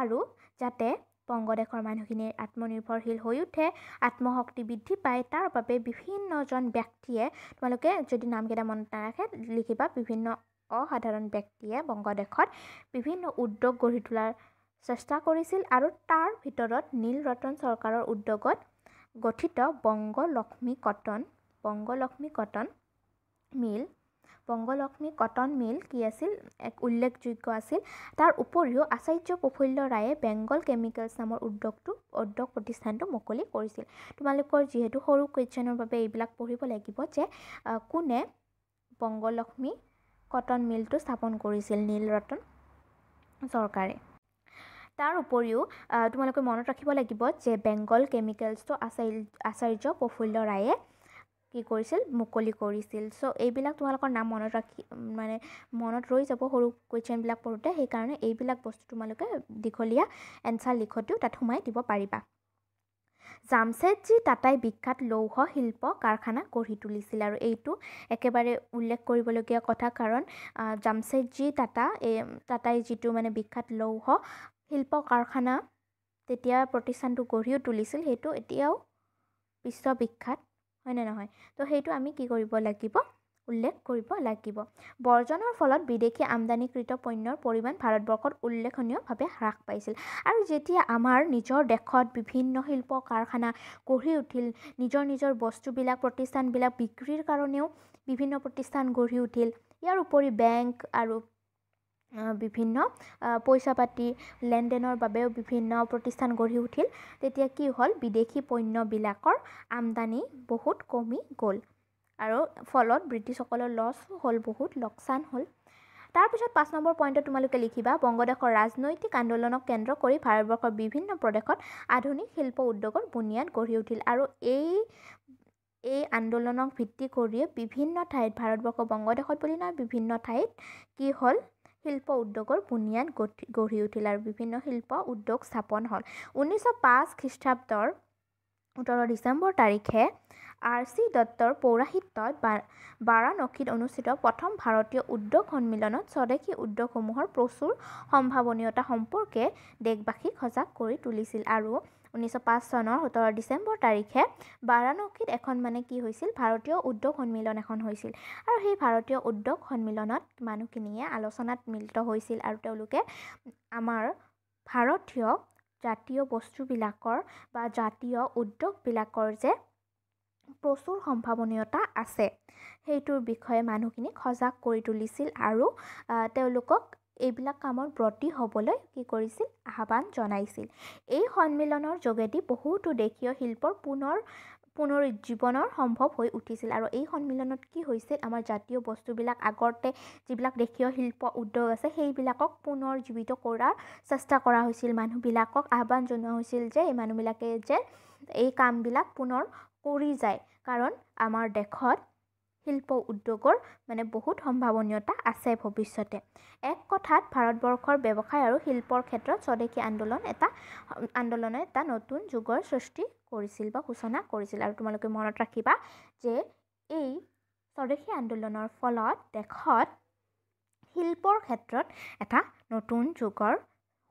আৰু যাতে বংগদেশৰ মানুহখিনি আত্মনিৰ্ভৰশীল হৈ উঠে, আত্মশক্তি বৃদ্ধি পায়, তাৰ বাবে বিভিন্নজন ব্যক্তিয়ে, তোমালোকে যদি নামকেইটা মনত নাৰাখে লিখিবা, বিভিন্ন অসাধাৰণ ব্যক্তিয়ে বংগদেশত বিভিন্ন উদ্যোগ গঢ়ি তোলাৰ চেষ্টা কৰিছিল। আৰু তাৰ ভিতৰত নীলৰতন চৰকাৰৰ উদ্যোগত গঠিত বংগলক্ষ্মী কটন মিল কি আছিল, এক উল্লেখযোগ্য আছিল। তাৰ উপৰিও আচাৰ্য প্ৰফুল্ল ৰায়ে বেংগল কেমিকেলছ নামৰ উদ্যোগ প্ৰতিষ্ঠানটো মুকলি কৰিছিল। তোমালোকৰ যিহেতু সৰু কুৱেশ্যনৰ বাবে এইবিলাক পঢ়িব লাগিব যে কোনে বংগলক্ষ্মী কটন মিলটো স্থাপন কৰিছিল, নীলৰতন চৰকাৰে। তাৰ উপৰিও তোমালোকে মনত ৰাখিব লাগিব যে বেংগল কেমিকেলছটো আচাৰ্য প্ৰফুল্ল ৰায়ে কি কৰিছিল, মুকলি কৰিছিল। চ' এইবিলাক তোমালোকৰ নাম মনত ৰৈ যাব সৰু কুৱেশ্যনবিলাক পঢ়োঁতে, সেইকাৰণে এইবিলাক বস্তু তোমালোকে দীঘলীয়া এনচাৰ লিখোঁতেও তাত সোমাই দিব পাৰিবা। জামছেদজী টাটাই বিখ্যাত লৌহ শিল্প কাৰখানা গঢ়ি তুলিছিল। আৰু এইটো একেবাৰে উল্লেখ কৰিবলগীয়া কথা, কাৰণ জামছেদজী টাটাই যিটো বিখ্যাত লৌহ শিল্প কাৰখানা তেতিয়া প্ৰতিষ্ঠানটো গঢ়িও তুলিছিল, সেইটো এতিয়াও বিশ্ববিখ্যাত, হয়নে নহয়? তো সেইটো আমি কি কৰিব লাগিব, উল্লেখ কৰিব লাগিব। বৰ্জনৰ ফলত বিদেশী আমদানিকৃত পণ্যৰ পৰিমাণ ভাৰতবৰ্ষত উল্লেখনীয়ভাৱে হ্ৰাস পাইছিল। আৰু যেতিয়া আমাৰ নিজৰ দেশত বিভিন্ন শিল্প কাৰখানা গঢ়ি উঠিল, নিজৰ বস্তুবিলাক প্ৰতিষ্ঠানবিলাক বিক্ৰীৰ কাৰণেও বিভিন্ন প্ৰতিষ্ঠান গঢ়ি উঠিল, ইয়াৰ উপৰি বেংক আৰু বিভিন্ন পইচা পাতি লেনদেনৰ বাবেও বিভিন্ন প্ৰতিষ্ঠান গঢ়ি উঠিল, তেতিয়া কি হ'ল, বিদেশী পণ্যবিলাকৰ আমদানি বহুত কমি গ'ল। আৰু ফলত ব্ৰিটিছসকলৰ লছো হ'ল, বহুত লোকচান হ'ল। তাৰপিছত 5 নম্বৰ পইণ্টত তোমালোকে লিখিবা, বংগদেশৰ ৰাজনৈতিক আন্দোলনক কেন্দ্ৰ কৰি ভাৰতবৰ্ষৰ বিভিন্ন প্ৰদেশত আধুনিক শিল্প উদ্যোগৰ বুনিয়াদ গঢ়ি উঠিল। আৰু এই আন্দোলনক ভিত্তি কৰিয়ে বিভিন্ন ঠাইত, ভাৰতবৰ্ষ বংগদেশত বুলি নহয়, বিভিন্ন ঠাইত কি হ'ল, শিল্প উদ্যোগৰ বুনিয়াদ গঢ়ি উঠিল আৰু বিভিন্ন শিল্প উদ্যোগ স্থাপন হ'ল। 1905 খ্ৰীষ্টাব্দৰ 18 ডিচেম্বৰ তাৰিখে R.C. দত্তৰ পৌৰাহিত্যত বাৰাণসীত অনুষ্ঠিত প্ৰথম ভাৰতীয় উদ্যোগ সন্মিলনত স্বদেশী উদ্যোগসমূহৰ প্ৰচুৰ সম্ভাৱনীয়তা সম্পৰ্কে দেশবাসীক সজাগ কৰি তুলিছিল। আৰু 1905 চনৰ 17 ডিচেম্বৰ তাৰিখে বাৰাণসীত এখন কি হৈছিল, ভাৰতীয় উদ্যোগ সন্মিলন এখন হৈছিল। আৰু সেই ভাৰতীয় উদ্যোগ সন্মিলনত মানুহখিনিয়ে আলোচনাত মিলিত হৈছিল আৰু তেওঁলোকে আমাৰ ভাৰতীয় জাতীয় বস্তুবিলাকৰ বা জাতীয় উদ্যোগবিলাকৰ যে প্ৰচুৰ সম্ভাৱনীয়তা আছে, সেইটোৰ বিষয়ে মানুহখিনিক সজাগ কৰি তুলিছিল আৰু তেওঁলোকক এইবিলাক কামৰ ব্ৰতী হ'বলৈ কি কৰিছিল, আহ্বান জনাইছিল। এই সন্মিলনৰ যোগেদি বহুতো দেশীয় শিল্পৰ পুনৰুজ্জীৱনৰ সম্ভৱ হৈ উঠিছিল। আৰু এই সন্মিলনত কি হৈছিল, আমাৰ জাতীয় বস্তুবিলাক, আগতে যিবিলাক দেশীয় শিল্প উদ্যোগ আছে সেইবিলাকক পুনৰ জীৱিত কৰাৰ চেষ্টা কৰা হৈছিল। মানুহবিলাকক আহ্বান জনোৱা হৈছিল যে এই মানুহবিলাকে যে এই কামবিলাক পুনৰ কৰি যায়, কাৰণ আমাৰ দেশত শিল্প উদ্যোগৰ বহুত সম্ভাৱনীয়তা আছে ভৱিষ্যতে। এক কথাত ভাৰতবৰ্ষৰ ব্যৱসায় আৰু শিল্পৰ ক্ষেত্ৰত স্বদেশী আন্দোলনে এটা নতুন যুগৰ সৃষ্টি কৰিছিল বা সূচনা কৰিছিল। আৰু তোমালোকে মনত ৰাখিবা যে এই স্বদেশী আন্দোলনৰ ফলত দেশত শিল্পৰ ক্ষেত্ৰত এটা নতুন যুগৰ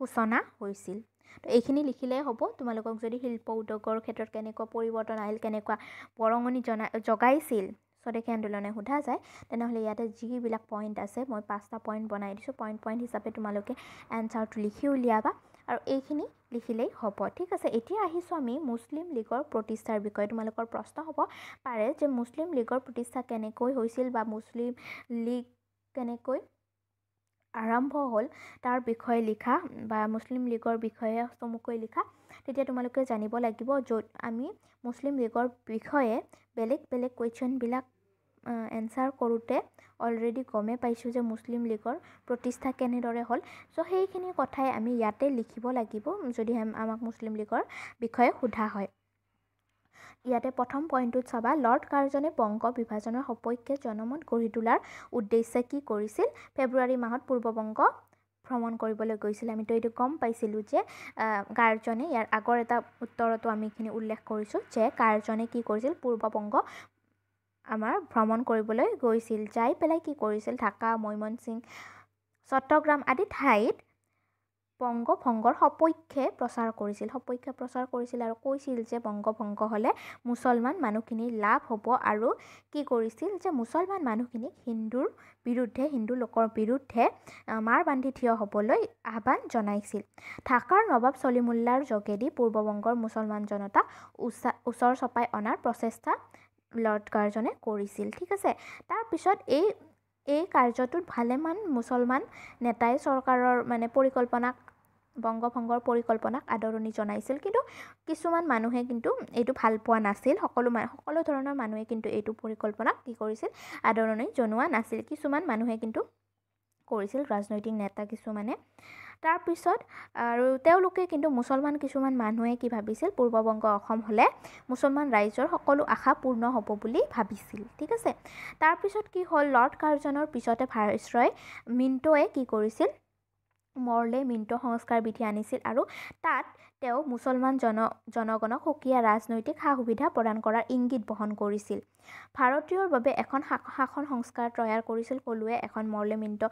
সূচনা হৈছিল। তো এইখিনি লিখিলেই হ'ব। তোমালোকক যদি শিল্প উদ্যোগৰ ক্ষেত্ৰত কেনেকুৱা পৰিৱৰ্তন আহিল, কেনেকুৱা বৰঙণি জগাইছিল স্বদেশী আন্দোলনে সোধা যায়, তেনেহ'লে ইয়াতে যিবিলাক পইণ্ট আছে মই 5টা পইণ্ট বনাই দিছোঁ। পইণ্ট হিচাপে তোমালোকে এনচাৰটো লিখি উলিয়াবা আৰু এইখিনি লিখিলেই হ'ব। ঠিক আছে, এতিয়া আহিছোঁ আমি মুছলিম লীগৰ প্ৰতিষ্ঠাৰ বিষয়ে। তোমালোকৰ প্ৰশ্ন হ'ব পাৰে যে মুছলিম লীগৰ প্ৰতিষ্ঠা কেনেকৈ হৈছিল বা মুছলিম লীগ কেনেকৈ আৰম্ভ হ'ল তাৰ বিষয়ে লিখা বা মুছলিম লীগৰ বিষয়ে চমুকৈ লিখা। তেতিয়া তোমালোকে জানিব লাগিব য'ত আমি মুছলিম লীগৰ বিষয়ে বেলেগ বেলেগ কুৱেশ্যনবিলাক এনচাৰ কৰোঁতে অলৰেডি গমেই পাইছোঁ যে মুছলিম লীগৰ প্ৰতিষ্ঠা কেনেদৰে হ'ল। চ' সেইখিনি কথাই আমি ইয়াতে লিখিব লাগিব যদি আমাক মুছলিম লীগৰ বিষয়ে সোধা হয়। ইয়াতে প্ৰথম পইণ্টটোত চাবা, লৰ্ড কাৰ্জনে বংগ বিভাজনৰ সপক্ষে জনমত গঢ়ি তোলাৰ উদ্দেশ্যে কি কৰিছিল? ফেব্ৰুৱাৰী মাহত পূৰ্ববংগ ভ্ৰমণ কৰিবলৈ গৈছিল। আমিতো এইটো গম পাইছিলোঁ যে কাৰ্জনে, ইয়াৰ আগৰ এটা উত্তৰতো আমি এইখিনি উল্লেখ কৰিছোঁ যে কাৰ্জনে কি কৰিছিল? পূৰ্ববংগ আমাৰ ভ্ৰমণ কৰিবলৈ গৈছিল। যাই পেলাই কি কৰিছিল? ঢাকা, ময়মনসিং, চট্টগ্ৰাম আদি ঠাইত বংগ ভংগৰ সপক্ষে প্ৰচাৰ কৰিছিল আৰু কৈছিল যে বংগ ভংগ হ'লে মুছলমান মানুহখিনিৰ লাভ হ'ব আৰু কি কৰিছিল যে মুছলমান মানুহখিনিক হিন্দু লোকৰ বিৰুদ্ধে মাৰ বান্ধি থিয় হ'বলৈ আহ্বান জনাইছিল। ঢাকাৰ নবাব চলিমুল্লাৰ যোগেদি পূৰ্ববংগৰ মুছলমান জনতাক ওচৰ চপাই অনাৰ প্ৰচেষ্টা লৰ্ড কাৰ্জনে কৰিছিল। ঠিক আছে, তাৰপিছত এই কাৰ্যটোত ভালেমান মুছলমান নেতাই চৰকাৰৰ বংগভংগৰ পৰিকল্পনাক আদৰণি জনাইছিল, কিন্তু কিছুমান মানুহে কিন্তু এইটো ভাল পোৱা নাছিল। সকলো ধৰণৰ মানুহে কিন্তু এইটো পৰিকল্পনাক কি কৰিছিল? আদৰণি জনোৱা নাছিল। কিছুমান মানুহে কিন্তু কৰিছিল, ৰাজনৈতিক নেতা কিছুমানে। তাৰপিছত আৰু তেওঁলোকে কিন্তু মুছলমান কিছুমান মানুহে কি ভাবিছিল? পূৰ্ববংগ অসম হ'লে মুছলমান ৰাইজৰ সকলো আশা পূৰ্ণ হ'ব বুলি ভাবিছিল। ঠিক আছে, তাৰপিছত কি হ'ল? লৰ্ড কাৰ্জনৰ পিছতে ভাইচৰয় মিণ্ট'য়ে কি কৰিছিল? মৰ্লে মিণ্ট' সংস্কাৰ বিধি আনিছিল আৰু তাত তেওঁ মুছলমান জনগণক সুকীয়া ৰাজনৈতিক সা সুবিধা প্ৰদান কৰাৰ ইংগিত বহন কৰিছিল। ভাৰতীয়ৰ বাবে এখন শাসন সংস্কাৰ তৈয়াৰ কৰিছিল। ক'লোৱে এখন মৰ্লে মিণ্ট'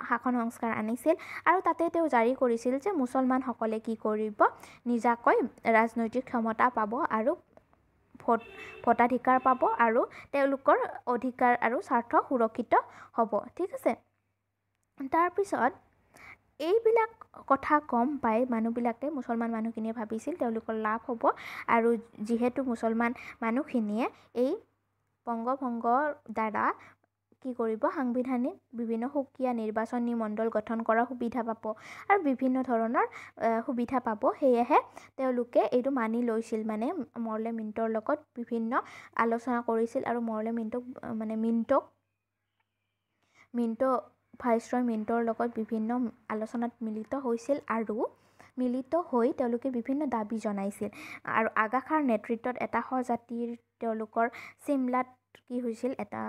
শাসন সংস্কাৰ আনিছিল আৰু তাতে তেওঁ জাৰি কৰিছিল যে মুছলমানসকলে কি কৰিব? নিজাকৈ ৰাজনৈতিক ক্ষমতা পাব আৰু ভোটাধিকাৰ পাব আৰু তেওঁলোকৰ অধিকাৰ আৰু স্বাৰ্থ সুৰক্ষিত হ'ব। ঠিক আছে, তাৰপিছত এইবিলাক কথা গম পাই মুছলমান মানুহখিনিয়ে ভাবিছিল তেওঁলোকৰ লাভ হ'ব আৰু যিহেতু মুছলমান মানুহখিনিয়ে এই বংগভংগৰ দ্বাৰা কি কৰিব? সাংবিধানিক বিভিন্ন সুকীয়া নিৰ্বাচনী মণ্ডল গঠন কৰাৰ সুবিধা পাব আৰু বিভিন্ন ধৰণৰ সুবিধা পাব। সেয়েহে তেওঁলোকে এইটো মানি লৈছিল, মৰ্লে মিণ্ট'ৰ লগত বিভিন্ন আলোচনা কৰিছিল আৰু মৰ্লে ভাইচৰয় মিণ্ট'ৰ লগত বিভিন্ন আলোচনাত মিলিত হৈছিল আৰু মিলিত হৈ তেওঁলোকে বিভিন্ন দাবী জনাইছিল। আৰু আগা খাঁৰ নেতৃত্বত এটা সজাতিৰ তেওঁলোকৰ চিমলাত কি হৈছিল? এটা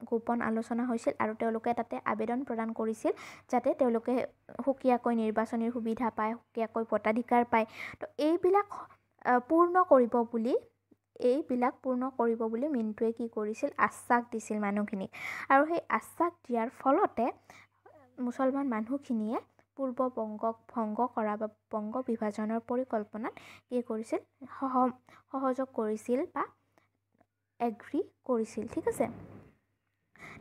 গোপন আলোচনা হৈছিল আৰু তেওঁলোকে তাতে আবেদন প্ৰদান কৰিছিল যাতে তেওঁলোকে সুকীয়াকৈ নিৰ্বাচনীৰ সুবিধা পায়, সুকীয়াকৈ ভোটাধিকাৰ পায়। তো এইবিলাক পূৰ্ণ কৰিব বুলি মিণ্ট'য়ে কি কৰিছিল? আশ্বাস দিছিল মানুহখিনিক আৰু সেই আশ্বাস দিয়াৰ ফলতে মুছলমান মানুহখিনিয়ে পূৰ্ববংগক ভংগ কৰা বা বংগ বিভাজনৰ পৰিকল্পনাত কি কৰিছিল? সহযোগ কৰিছিল বা এগ্ৰী কৰিছিল। ঠিক আছে,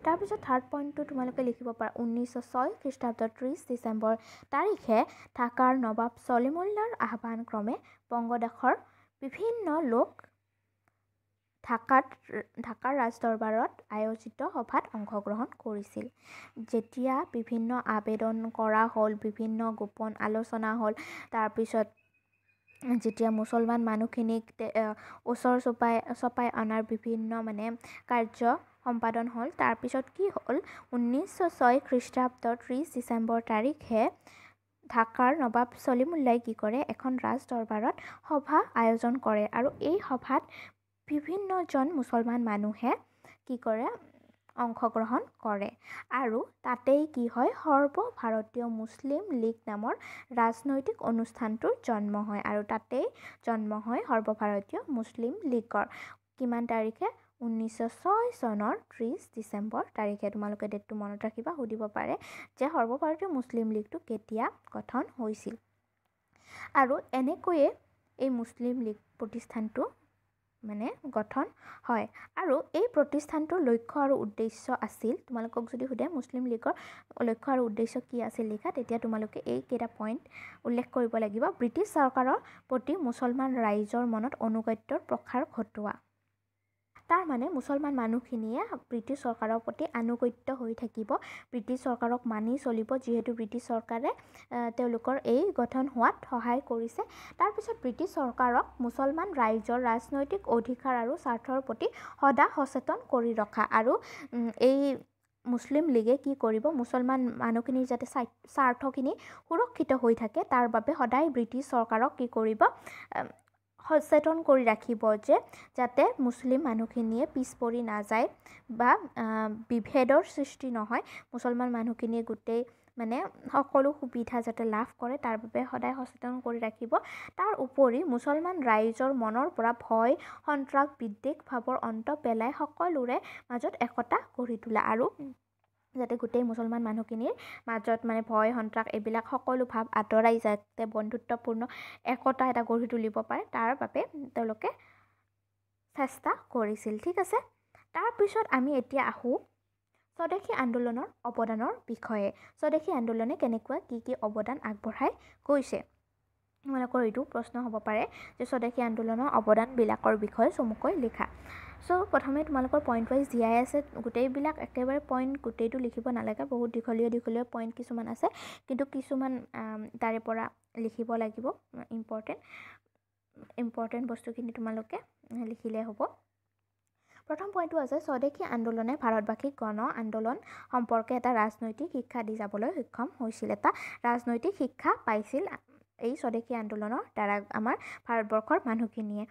তাৰপিছত থাৰ্ড পইণ্টটো তোমালোকে লিখিব পাৰা, 1906 খ্ৰীষ্টাব্দৰ 30 ডিচেম্বৰ তাৰিখে ঢাকাৰ নবাব চলিমুল্লাৰ আহ্বান ক্ৰমে বংগদেশৰ বিভিন্ন লোক ঢাকাৰ ৰাজদৰবাৰত আয়োজিত সভাত অংশগ্ৰহণ কৰিছিল। যেতিয়া বিভিন্ন আবেদন কৰা হ'ল, বিভিন্ন গোপন আলোচনা হ'ল, তাৰপিছত যেতিয়া মুছলমান মানুহখিনিক ওচৰ চপাই অনাৰ বিভিন্ন কাৰ্য সম্পাদন হ'ল, তাৰপিছত কি হ'ল? 1906 খ্ৰীষ্টাব্দৰ 30 ডিচেম্বৰ তাৰিখে ঢাকাৰ নবাব চলিমুল্লাই কি কৰে? এখন ৰাজদৰবাৰত সভা আয়োজন কৰে আৰু এই সভাত বিভিন্নজন মুছলমান মানুহে কি কৰে? অংশগ্ৰহণ কৰে আৰু তাতেই কি হয়? সৰ্বভাৰতীয় মুছলিম লীগ নামৰ ৰাজনৈতিক অনুষ্ঠানটোৰ জন্ম হয় আৰু তাতেই জন্ম হয় সৰ্বভাৰতীয় মুছলিম লীগৰ। কিমান তাৰিখে? 1906 চনৰ 30 ডিচেম্বৰ তাৰিখে। তোমালোকে ডেটটো মনত ৰাখিবা, সুধিব পাৰে যে সৰ্বভাৰতীয় মুছলিম লীগটো কেতিয়া গঠন হৈছিল। আৰু এনেকৈয়ে এই মুছলিম লীগ প্ৰতিষ্ঠানটো মানে গঠন হয়। আৰু এই প্ৰতিষ্ঠানটোৰ লক্ষ্য আৰু উদ্দেশ্য আছিল, তোমালোকক যদি সোধে মুছলিম লীগৰ লক্ষ্য আৰু উদ্দেশ্য কি আছিল লিখা, তেতিয়া তোমালোকে এইকেইটা পইণ্ট উল্লেখ কৰিব লাগিব। ব্ৰিটিছ চৰকাৰৰ প্ৰতি মুছলমান ৰাইজৰ মনত অনুগত্যৰ প্ৰসাৰ ঘটোৱা। তাৰ মানে মুছলমান মানুহখিনিয়ে ব্ৰিটিছ চৰকাৰৰ প্ৰতি আনুগত্য হৈ থাকিব, ব্ৰিটিছ চৰকাৰক মানি চলিব, যিহেতু ব্ৰিটিছ চৰকাৰে তেওঁলোকৰ এই গঠন হোৱাত সহায় কৰিছে। তাৰপিছত ব্ৰিটিছ চৰকাৰক মুছলমান ৰাইজৰ ৰাজনৈতিক অধিকাৰ আৰু স্বাৰ্থৰ প্ৰতি সদা সচেতন কৰি ৰখা। আৰু এই মুছলিম লীগে কি কৰিব, মুছলমান মানুহখিনিৰ যাতে স্বাৰ্থখিনি সুৰক্ষিত হৈ থাকে তাৰ বাবে সদায় ব্ৰিটিছ চৰকাৰক কি কৰিব, সচেতন কৰি ৰাখিব যে যাতে মুছলিম মানুহখিনিয়ে পিছ পৰি নাযায় বা বিভেদৰ সৃষ্টি নহয়, মুছলমান মানুহখিনিয়ে গোটেই মানে সকলো সুবিধা যাতে লাভ কৰে তাৰ বাবে সদায় সচেতন কৰি ৰাখিব। তাৰ উপৰি মুছলমান ৰাইজৰ মনৰ পৰা ভয়, সন্ত্ৰাস, বিদ্বেষ ভাৱৰ অন্ত পেলাই সকলোৰে মাজত একতা গঢ়ি তোলা। আৰু যাতে গোটেই মুছলমান মানুহখিনিৰ মাজত মানে ভয়, সন্ত্ৰাস এইবিলাক সকলো ভাৱ আঁতৰাই যাতে বন্ধুত্বপূৰ্ণ একতা এটা গঢ়ি তুলিব পাৰে তাৰ বাবে তেওঁলোকে চেষ্টা কৰিছিল। ঠিক আছে, তাৰপিছত আমি এতিয়া আহোঁ স্বদেশী আন্দোলনৰ অৱদানৰ বিষয়ে। স্বদেশী আন্দোলনে কেনেকুৱা কি অৱদান আগবঢ়াই গৈছে। তোমালোকৰ এইটো প্ৰশ্ন হ'ব পাৰে যে স্বদেশী আন্দোলনৰ অৱদানবিলাকৰ বিষয়ে চমুকৈ লিখা। প্ৰথমে তোমালোকৰ পইণ্ট ৱাইজ দিয়াই আছে, গোটেইবিলাক একেবাৰে পইণ্ট গোটেইটো লিখিব নালাগে, বহুত দীঘলীয়া পইণ্ট কিছুমান আছে, কিন্তু কিছুমান তাৰে পৰা লিখিব লাগিব। ইম্পৰ্টেণ্ট বস্তুখিনি তোমালোকে লিখিলে হ'ব। প্ৰথম পইণ্টটো আছে স্বদেশী আন্দোলনে ভাৰতবাসীক গণ আন্দোলন সম্পৰ্কে এটা ৰাজনৈতিক শিক্ষা দি যাবলৈ সক্ষম হৈছিল। এটা ৰাজনৈতিক শিক্ষা পাইছিল এই স্বদেশী আন্দোলনৰ দ্বাৰা আমাৰ ভাৰতবৰ্ষৰ মানুহখিনিয়ে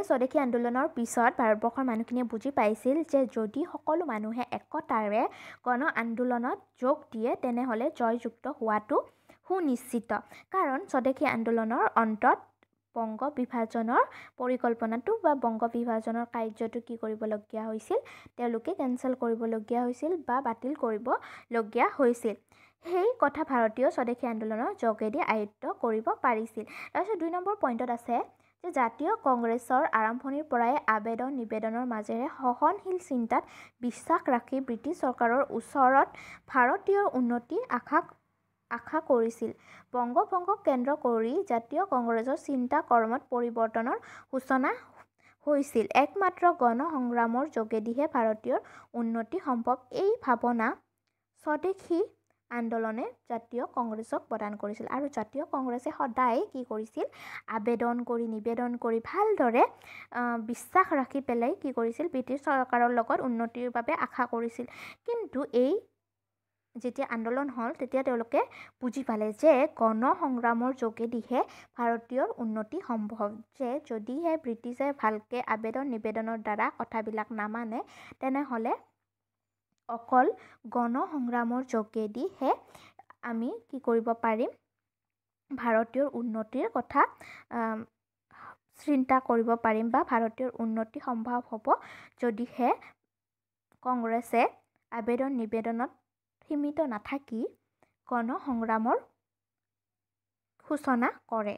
স্বদেশী আন্দোলনৰ পিছত ভাৰতবৰ্ষৰ মানুহখিনিয়ে বুজি পাইছিল যে যদি সকলো মানুহে একতাৰে গণ আন্দোলনত যোগ দিয়ে তেনেহ'লে জয়যুক্ত হোৱাটো সুনিশ্চিত। কাৰণ স্বদেশী আন্দোলনৰ অন্তত বংগ বিভাজনৰ পৰিকল্পনাটো বা বংগ বিভাজনৰ কাৰ্যটো কি কৰিবলগীয়া হৈছিল, তেওঁলোকে কেঞ্চেল কৰিবলগীয়া হৈছিল বা বাতিল কৰিবলগীয়া হৈছিল। সেই কথা ভাৰতীয় স্বদেশী আন্দোলনৰ যোগেদি আয়ত্ব কৰিব পাৰিছিল। তাৰপিছত 2 নম্বৰ পইণ্টত আছে যে জাতীয় কংগ্ৰেছৰ আৰম্ভণিৰ পৰাই আবেদন নিবেদনৰ মাজেৰে সহনশীল চিন্তাত বিশ্বাস ৰাখি ব্ৰিটিছ চৰকাৰৰ ওচৰত ভাৰতীয় উন্নতি আশা কৰিছিল। বংগভংগক কেন্দ্ৰ কৰি জাতীয় কংগ্ৰেছৰ চিন্তা কৰ্মত পৰিৱৰ্তনৰ সূচনা হৈছিল। একমাত্ৰ গণ সংগ্ৰামৰ যোগেদিহে ভাৰতীয় উন্নতি সম্ভৱ, এই ভাৱনা স্বদেশী আন্দোলনে জাতীয় কংগ্ৰেছক প্ৰদান কৰিছিল। আৰু জাতীয় কংগ্ৰেছে সদায় কি কৰিছিল, আবেদন কৰি নিবেদন কৰি ভালদৰে বিশ্বাস ৰাখি পেলাই কি কৰিছিল, ব্ৰিটিছ চৰকাৰৰ লগত উন্নতিৰ বাবে আশা কৰিছিল। কিন্তু এই যেতিয়া আন্দোলন হ'ল তেতিয়া তেওঁলোকে বুজি পালে যে গণ সংগ্ৰামৰ যোগেদিহে ভাৰতীয়ৰ উন্নতি সম্ভৱ, যে যদিহে ব্ৰিটিছে ভালকৈ আবেদন নিবেদনৰ দ্বাৰা কথাবিলাক নামানে তেনেহ'লে অকল গণ সংগ্ৰামৰ যোগেদিহে আমি কি কৰিব পাৰিম, ভাৰতীয়ৰ উন্নতিৰ কথা চিন্তা কৰিব পাৰিম বা ভাৰতীয়ৰ উন্নতি সম্ভৱ হ'ব যদিহে কংগ্ৰেছে আবেদন নিবেদনত সীমিত নাথাকি গণ সংগ্ৰামৰ সূচনা কৰে।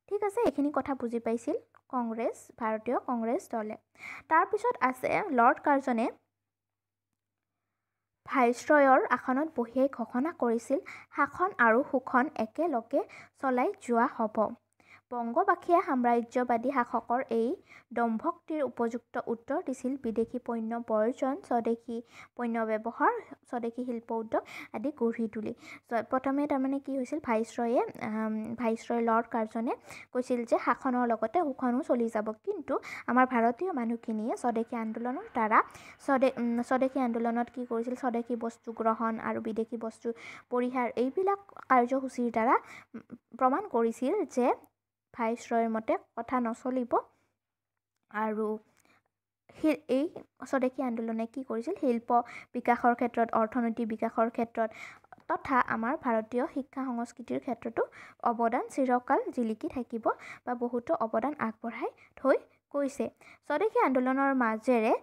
ঠিক আছে, এইখিনি কথা বুজি পাইছিল ভাৰতীয় কংগ্ৰেছ দলে। তাৰপিছত আছে লৰ্ড কাৰ্জনে ভাইচৰয়ৰ আসনত বহিয়েই ঘোষণা কৰিছিল শাসন আৰু শোষণ একেলগে চলাই যোৱা হ'ব। বংগবাসীয়ে সাম্ৰাজ্যবাদী শাসকৰ এই দম্ভক্তিৰ উপযুক্ত উত্তৰ দিছিল বিদেশী পণ্য বৰ্জন, স্বদেশী পণ্য ব্যৱহাৰ, স্বদেশী শিল্প উদ্যোগ আদি গঢ়ি তুলি। প্ৰথমে তাৰমানে কি হৈছিল, ভাইচৰয় লৰ্ড কাৰ্জনে কৈছিল যে শাসনৰ লগতে শোষণো চলি যাব। কিন্তু আমাৰ ভাৰতীয় মানুহখিনিয়ে স্বদেশী আন্দোলনৰ দ্বাৰা স্বদেশী আন্দোলনত কি কৰিছিল, স্বদেশী বস্তু গ্ৰহণ আৰু বিদেশী বস্তু পৰিহাৰ এইবিলাক কাৰ্যসূচীৰ দ্বাৰা প্ৰমাণ কৰিছিল যে ভাইচৰয়ৰ মতে কথা নচলিব। আৰু এই স্বদেশী আন্দোলনে কি কৰিছিল, শিল্প বিকাশৰ ক্ষেত্ৰত, অৰ্থনৈতিক বিকাশৰ ক্ষেত্ৰত তথা আমাৰ ভাৰতীয় শিক্ষা সংস্কৃতিৰ ক্ষেত্ৰতো অৱদান চিৰকাল জিলিকি থাকিব বা বহুতো অৱদান আগবঢ়াই থৈ গৈছে। স্বদেশী আন্দোলনৰ মাজেৰে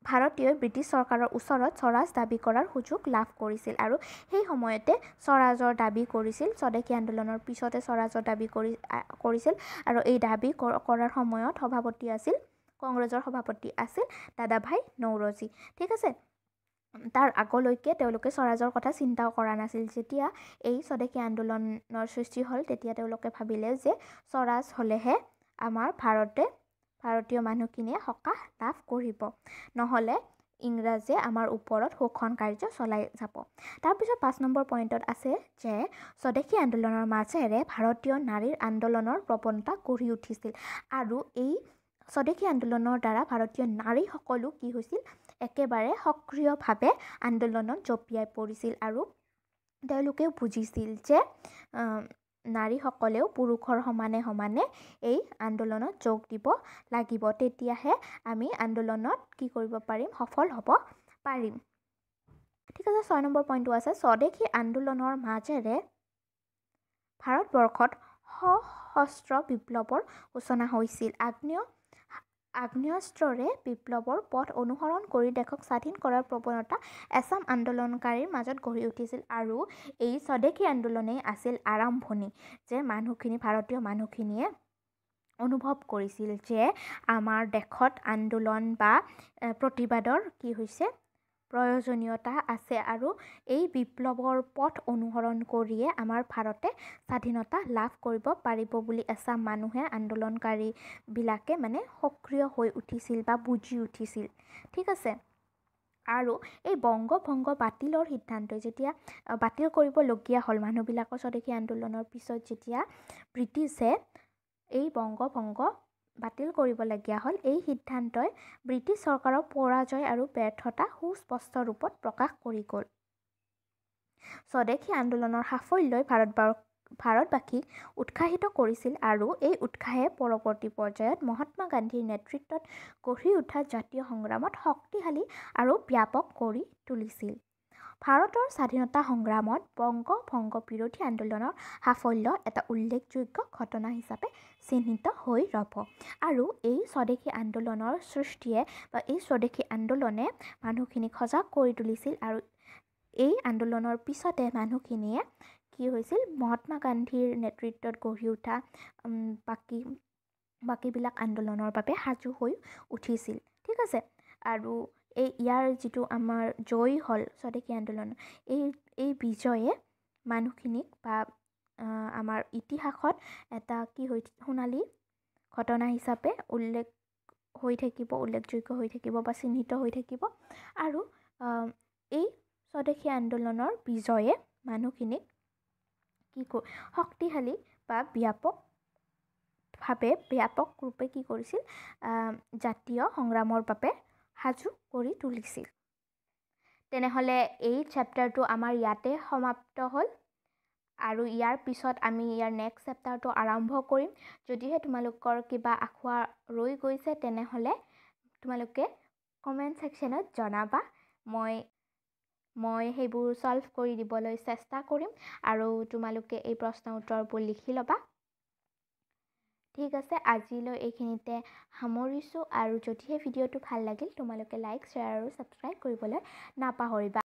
ভাৰতীয়ই ব্ৰিটিছ চৰকাৰৰ ওচৰত স্বৰাজ দাবী কৰাৰ সুযোগ লাভ কৰিছিল আৰু সেই সময়তে স্বৰাজৰ দাবী কৰিছিল। স্বদেশী আন্দোলনৰ পিছতে স্বৰাজৰ দাবী কৰিছিল আৰু এই দাবী কৰাৰ সময়ত সভাপতি আছিল কংগ্ৰেছৰ সভাপতি আছিল দাদাভাই নৌৰোজী। ঠিক আছে, তাৰ আগলৈকে তেওঁলোকে স্বৰাজৰ কথা চিন্তাও কৰা নাছিল। যেতিয়া এই স্বদেশী আন্দোলনৰ সৃষ্টি হ'ল তেতিয়া তেওঁলোকে ভাবিলে যে স্বৰাজ হ'লেহে আমাৰ ভাৰতীয় মানুহখিনিয়ে সকাহ লাভ কৰিব, নহ'লে ইংৰাজে আমাৰ ওপৰত শোষণ কাৰ্য চলাই যাব। তাৰপিছত 5 নম্বৰ পইণ্টত আছে যে স্বদেশী আন্দোলনৰ মাজেৰে ভাৰতীয় নাৰীৰ আন্দোলনৰ প্ৰৱণতা গঢ়ি উঠিছিল আৰু এই স্বদেশী আন্দোলনৰ দ্বাৰা ভাৰতীয় নাৰীসকলো কি হৈছিল, একেবাৰে সক্ৰিয়ভাৱে আন্দোলনত জঁপিয়াই পৰিছিল আৰু তেওঁলোকেও বুজিছিল যে নাৰীসকলেও পুৰুষৰ সমানে এই আন্দোলনত যোগ দিব লাগিব, তেতিয়াহে আমি আন্দোলনত কি কৰিব পাৰিম, সফল হ'ব পাৰিম। ঠিক আছে, 6 নম্বৰ পইণ্টটো আছে স্বদেশী আন্দোলনৰ মাজেৰে ভাৰতবৰ্ষত সশস্ত্ৰ বিপ্লৱৰ সূচনা হৈছিল। আগ্নেয়াস্ত্ৰৰে বিপ্লৱৰ পথ অনুসৰণ কৰি দেশক স্বাধীন কৰাৰ প্ৰৱণতা এচাম আন্দোলনকাৰীৰ মাজত গঢ়ি উঠিছিল আৰু এই স্বদেশী আন্দোলনেই আছিল আৰম্ভণি, যে ভাৰতীয় মানুহখিনিয়ে অনুভৱ কৰিছিল যে আমাৰ দেশত আন্দোলন বা প্ৰতিবাদৰ কি হৈছে প্ৰয়োজনীয়তা আছে আৰু এই বিপ্লৱৰ পথ অনুসৰণ কৰিয়ে আমাৰ ভাৰতে স্বাধীনতা লাভ কৰিব পাৰিব বুলি এচাম মানুহে আন্দোলনকাৰীবিলাকে সক্ৰিয় হৈ উঠিছিল বা বুজি উঠিছিল। ঠিক আছে, আৰু এই বংগভংগ বাতিলৰ সিদ্ধান্তই যেতিয়া বাতিল কৰিবলগীয়া হ'ল মানুহবিলাকৰ স্বদেশী আন্দোলনৰ পিছত, যেতিয়া ব্ৰিটিছে এই বংগভংগ বাতিল কৰিবলগীয়া হ'ল, এই সিদ্ধান্তই ব্ৰিটিছ চৰকাৰৰ পৰাজয় আৰু ব্যৰ্থতা সুস্পষ্ট ৰূপত প্ৰকাশ কৰি গ'ল। স্বদেশী আন্দোলনৰ সাফল্যই ভাৰতবাসীক উৎসাহিত কৰিছিল আৰু এই উৎসাহে পৰৱৰ্তী পৰ্যায়ত মহাত্মা গান্ধীৰ নেতৃত্বত গঢ়ি উঠা জাতীয় সংগ্ৰামত শক্তিশালী আৰু ব্যাপক কৰি তুলিছিল। ভাৰতৰ স্বাধীনতা সংগ্ৰামত বংগভংগ বিৰোধী আন্দোলনৰ সাফল্য এটা উল্লেখযোগ্য ঘটনা হিচাপে চিহ্নিত হৈ ৰ'ব আৰু এই স্বদেশী আন্দোলনৰ সৃষ্টিয়ে বা এই স্বদেশী আন্দোলনে মানুহখিনিক সজাগ কৰি তুলিছিল আৰু এই আন্দোলনৰ পিছতে মানুহখিনিয়ে কি হৈছিল, মহাত্মা গান্ধীৰ নেতৃত্বত গঢ়ি উঠা বাকীবিলাক আন্দোলনৰ বাবে সাজু হৈ উঠিছিল। ঠিক আছে, আৰু ইয়াৰ যিটো আমাৰ জয় হ'ল স্বদেশী আন্দোলন, এই বিজয়ে মানুহখিনিক বা আমাৰ ইতিহাসত এটা সোণালী ঘটনা হিচাপে উল্লেখযোগ্য হৈ থাকিব বা চিহ্নিত হৈ থাকিব আৰু এই স্বদেশী আন্দোলনৰ বিজয়ে মানুহখিনিক শক্তিশালী বা ব্যাপক ৰূপে কি কৰিছিল, জাতীয় সংগ্ৰামৰ বাবে সাজু কৰি তুলিছিল। তেনেহ'লে এই চেপ্টাৰটো আমাৰ ইয়াতে সমাপ্ত হ'ল আৰু ইয়াৰ পিছত আমি ইয়াৰ নেক্সট চেপ্টাৰটো আৰম্ভ কৰিম। যদিহে তোমালোকৰ কিবা আখৰা ৰৈ গৈছে তেনেহ'লে তোমালোকে কমেণ্ট ছেকশ্যনত জনাবা, মই সেইবোৰ ছল্ভ কৰি দিবলৈ চেষ্টা কৰিম আৰু তোমালোকে এই প্ৰশ্ন উত্তৰবোৰ লিখি ল'বা। ঠিক আছে, আজিলৈ এইখিনিতে সামৰিছোঁ আৰু যদিহে ভিডিঅ'টো ভাল লাগিল তোমালোকে লাইক, শ্বেয়াৰ আৰু ছাবস্ক্ৰাইব কৰিবলৈ নাপাহৰিবা।